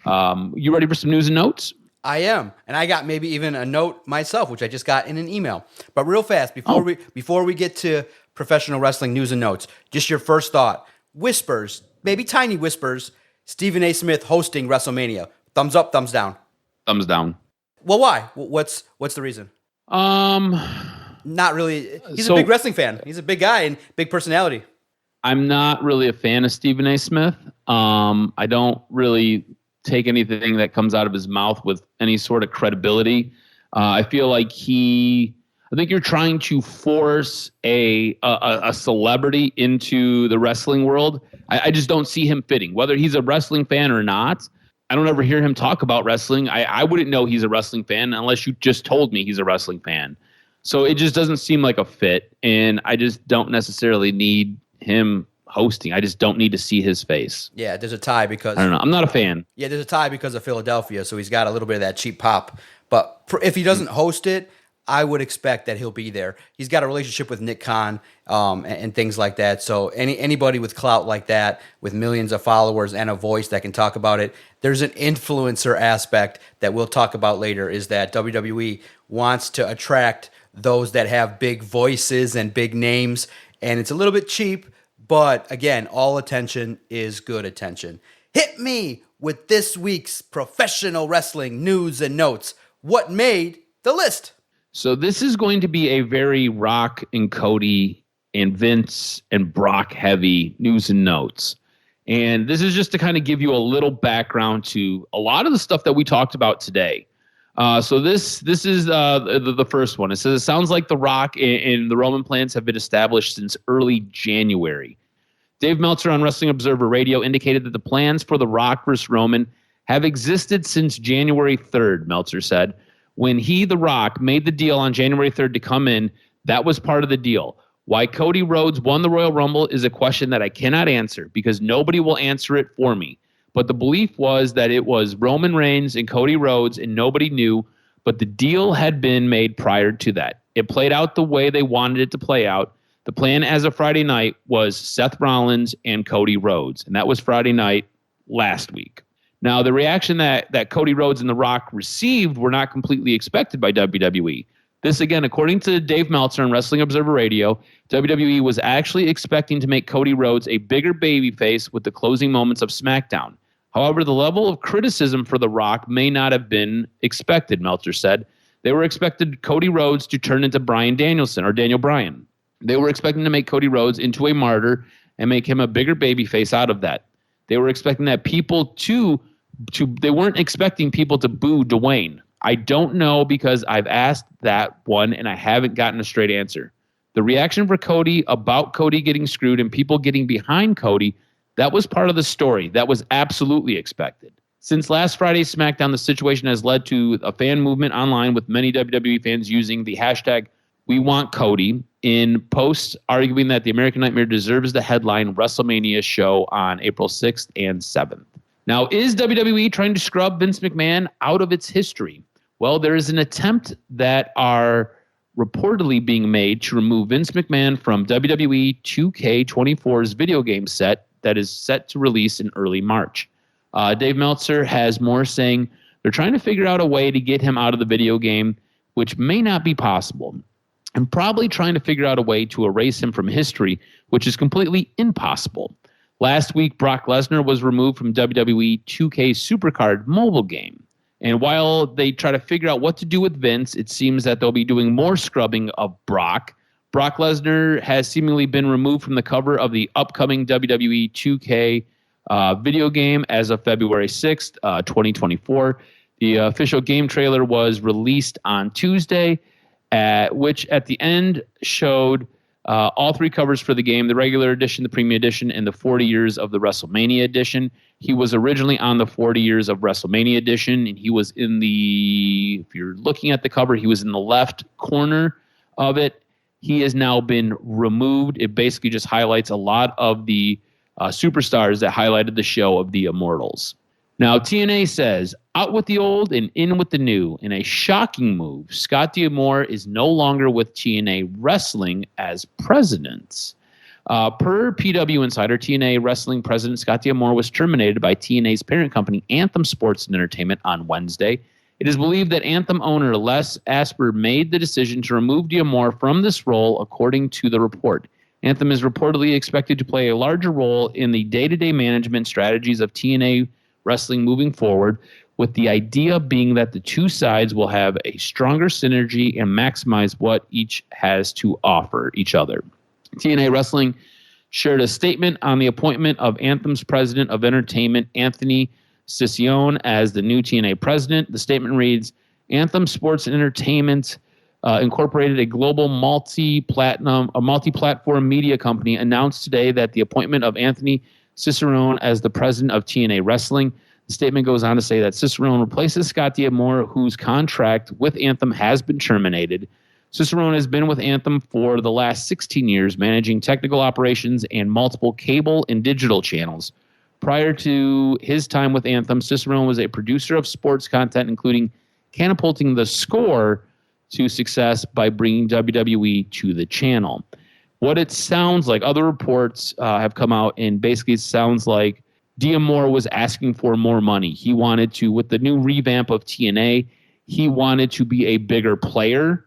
You ready for some news and notes? I am, and I got maybe even a note myself, which I just got in an email. But real fast, before we get to professional wrestling news and notes, just your first thought: whispers, maybe tiny whispers. Stephen A. Smith hosting WrestleMania. Thumbs up, thumbs down. Thumbs down. Well, why? What's the reason? Not really. He's a big wrestling fan. He's a big guy and big personality. I'm not really a fan of Stephen A. Smith. I don't really take anything that comes out of his mouth with any sort of credibility. I feel like I think you're trying to force a celebrity into the wrestling world. I just don't see him fitting, whether he's a wrestling fan or not. I don't ever hear him talk about wrestling. I wouldn't know he's a wrestling fan unless you just told me he's a wrestling fan. So it just doesn't seem like a fit, and I just don't necessarily need him hosting. I just don't need to see his face. Yeah, there's a tie because I don't know. I'm not a fan. Yeah, there's a tie because of Philadelphia, so he's got a little bit of that cheap pop. But if he doesn't host it, I would expect that he'll be there. He's got a relationship with Nick Khan and things like that. So anybody with clout like that, with millions of followers and a voice that can talk about it, there's an influencer aspect that we'll talk about later, is that WWE wants to attract those that have big voices and big names, and it's a little bit cheap. But again, all attention is good attention. Hit me with this week's professional wrestling news and notes. What made the list? So this is going to be a very Rock and Cody and Vince and Brock heavy news and notes. And this is just to kind of give you a little background to a lot of the stuff that we talked about today. So this is the first one. It says, it sounds like The Rock and the Roman plans have been established since early January. Dave Meltzer on Wrestling Observer Radio indicated that the plans for The Rock versus Roman have existed since January 3rd, Meltzer said. When he, The Rock, made the deal on January 3rd to come in, that was part of the deal. Why Cody Rhodes won the Royal Rumble is a question that I cannot answer because nobody will answer it for me. But the belief was that it was Roman Reigns and Cody Rhodes, and nobody knew, but the deal had been made prior to that. It played out the way they wanted it to play out. The plan as of Friday night was Seth Rollins and Cody Rhodes, and that was Friday night last week. Now, the reaction that Cody Rhodes and The Rock received were not completely expected by WWE. This, again, according to Dave Meltzer on Wrestling Observer Radio, WWE was actually expecting to make Cody Rhodes a bigger babyface with the closing moments of SmackDown. However, the level of criticism for The Rock may not have been expected, Meltzer said. They were expected Cody Rhodes to turn into Bryan Danielson or Daniel Bryan. They were expecting to make Cody Rhodes into a martyr and make him a bigger babyface out of that. They were expecting that people they weren't expecting people to boo Dwayne. I don't know because I've asked that one and I haven't gotten a straight answer. The reaction for Cody about Cody getting screwed and people getting behind Cody, that was part of the story. That was absolutely expected. Since last Friday's SmackDown, the situation has led to a fan movement online with many WWE fans using the hashtag #WeWantCody in posts arguing that the American Nightmare deserves the headline WrestleMania show on April 6th and 7th. Now, is WWE trying to scrub Vince McMahon out of its history? Well, there is an attempt that are reportedly being made to remove Vince McMahon from WWE 2K24's video game set that is set to release in early March. Dave Meltzer has more, saying they're trying to figure out a way to get him out of the video game, which may not be possible, and probably trying to figure out a way to erase him from history, which is completely impossible. Last week, Brock Lesnar was removed from WWE 2K Supercard mobile game. And while they try to figure out what to do with Vince, it seems that they'll be doing more scrubbing of Brock. Brock Lesnar has seemingly been removed from the cover of the upcoming WWE 2K video game as of February 6th, 2024. The official game trailer was released on Tuesday, which at the end showed all three covers for the game: the regular edition, the premium edition, and the 40 years of the WrestleMania edition. He was originally on the 40 years of WrestleMania edition, and he was in if you're looking at the cover, he was in the left corner of it. He has now been removed. It basically just highlights a lot of the superstars that highlighted the show of the Immortals. Now, TNA says, out with the old and in with the new. In a shocking move, Scott D'Amore is no longer with TNA Wrestling as president. Per PW Insider, TNA Wrestling President Scott D'Amore was terminated by TNA's parent company, Anthem Sports and Entertainment, on Wednesday. It is believed that Anthem owner Les Asper made the decision to remove D'Amore from this role, according to the report. Anthem is reportedly expected to play a larger role in the day-to-day management strategies of TNA Wrestling moving forward, with the idea being that the two sides will have a stronger synergy and maximize what each has to offer each other. TNA Wrestling shared a statement on the appointment of Anthem's president of entertainment, Anthony Ciccione, as the new TNA president. The statement reads, Anthem Sports and Entertainment Incorporated, a global multi-platform media company, announced today that the appointment of Anthony Ciccione as the president of TNA Wrestling. The statement goes on to say that Ciccione replaces Scott D'Amore, whose contract with Anthem has been terminated. Ciccione has been with Anthem for the last 16 years, managing technical operations and multiple cable and digital channels. Prior to his time with Anthem, Ciccione was a producer of sports content, including catapulting the Score to success by bringing WWE to the channel. What it sounds like, other reports have come out, and basically it sounds like D'Amore was asking for more money. He wanted to, with the new revamp of TNA, he wanted to be a bigger player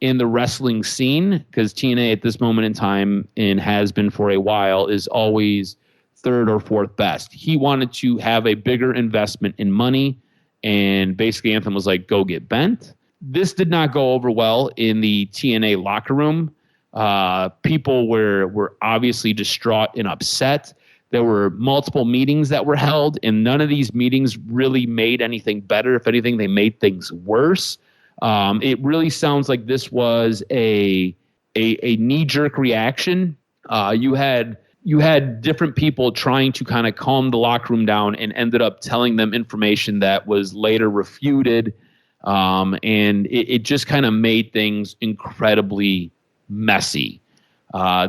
in the wrestling scene, because TNA at this moment in time, and has been for a while, is always third or fourth best. He wanted to have a bigger investment in money, and basically Anthem was like, go get bent. This did not go over well in the TNA locker room. People were obviously distraught and upset. There were multiple meetings that were held, and none of these meetings really made anything better. If anything, they made things worse. It really sounds like this was a knee-jerk reaction. You had different people trying to kind of calm the locker room down, and ended up telling them information that was later refuted. And it just kind of made things incredibly messy.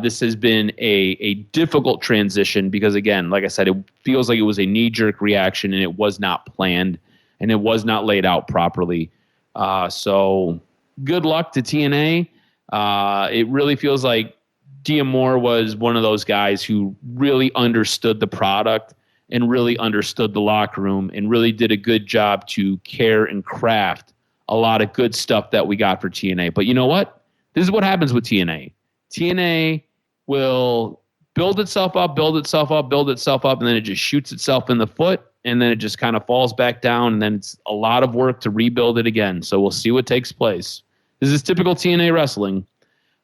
This has been a difficult transition because, again, like I said, it feels like it was a knee-jerk reaction, and it was not planned, and it was not laid out properly. So good luck to TNA. It really feels like D'Amore was one of those guys who really understood the product and really understood the locker room and really did a good job to care and craft a lot of good stuff that we got for TNA. But you know what? This is what happens with TNA. TNA will build itself up, and then it just shoots itself in the foot, and then it just kind of falls back down, and then it's a lot of work to rebuild it again. So we'll see what takes place. This is typical TNA wrestling.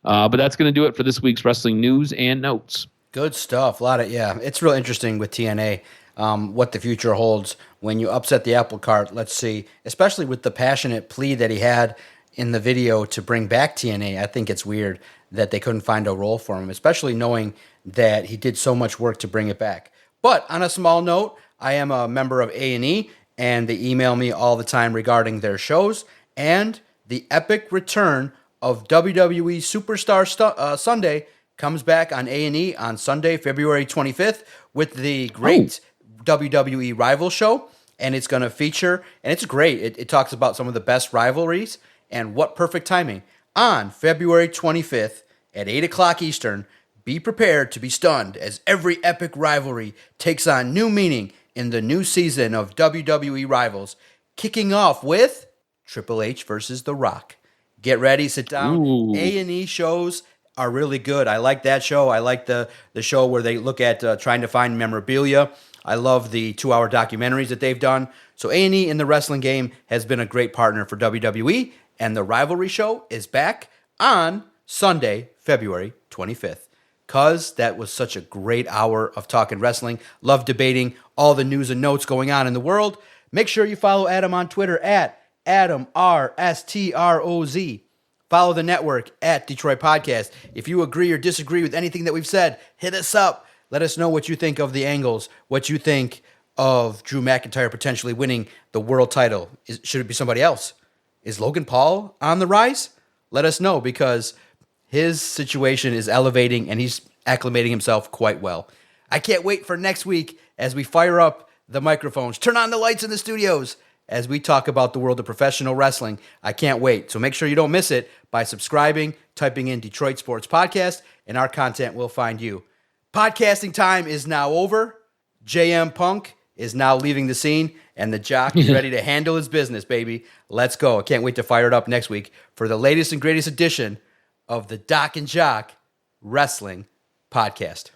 But that's going to do it for this week's wrestling news and notes. Good stuff. It's real interesting with TNA, what the future holds when you upset the apple cart. Let's see, especially with the passionate plea that he had in the video to bring back TNA. I think it's weird that they couldn't find a role for him, especially knowing that he did so much work to bring it back. But on a small note, I am a member of A&E, and they email me all the time regarding their shows and the epic return of WWE Superstar Sunday comes back on A&E on Sunday, February 25th, with the great WWE Rival Show, and it's going to feature, and it's great. It talks about some of the best rivalries, and what perfect timing. On February 25th at 8 o'clock Eastern, be prepared to be stunned as every epic rivalry takes on new meaning in the new season of WWE Rivals, kicking off with Triple H versus The Rock. Get ready, sit down. Ooh. A&E shows are really good. I like that show. I like the show where they look at trying to find memorabilia. I love the 2-hour documentaries that they've done. So A&E in the wrestling game has been a great partner for WWE, and the Rivalry Show is back on Sunday, February 25th. Because that was such a great hour of talking wrestling. Love debating all the news and notes going on in the world. Make sure you follow Adam on Twitter at AdamRSTROZ. Follow the network at Detroit Podcast. If you agree or disagree with anything that we've said, hit us up. Let us know what you think of the angles, what you think of Drew McIntyre potentially winning the world title. Should it be somebody else? Is Logan Paul on the rise? Let us know, because his situation is elevating and he's acclimating himself quite well. I can't wait for next week as we fire up the microphones, turn on the lights in the studios, as we talk about the world of professional wrestling. I can't wait. So make sure you don't miss it by subscribing, typing in Detroit Sports Podcast, and our content will find you. Podcasting time is now over. JM Punk is now leaving the scene, and the Jock is ready to handle his business, baby. Let's go. I can't wait to fire it up next week for the latest and greatest edition of the Doc and Jock Wrestling Podcast.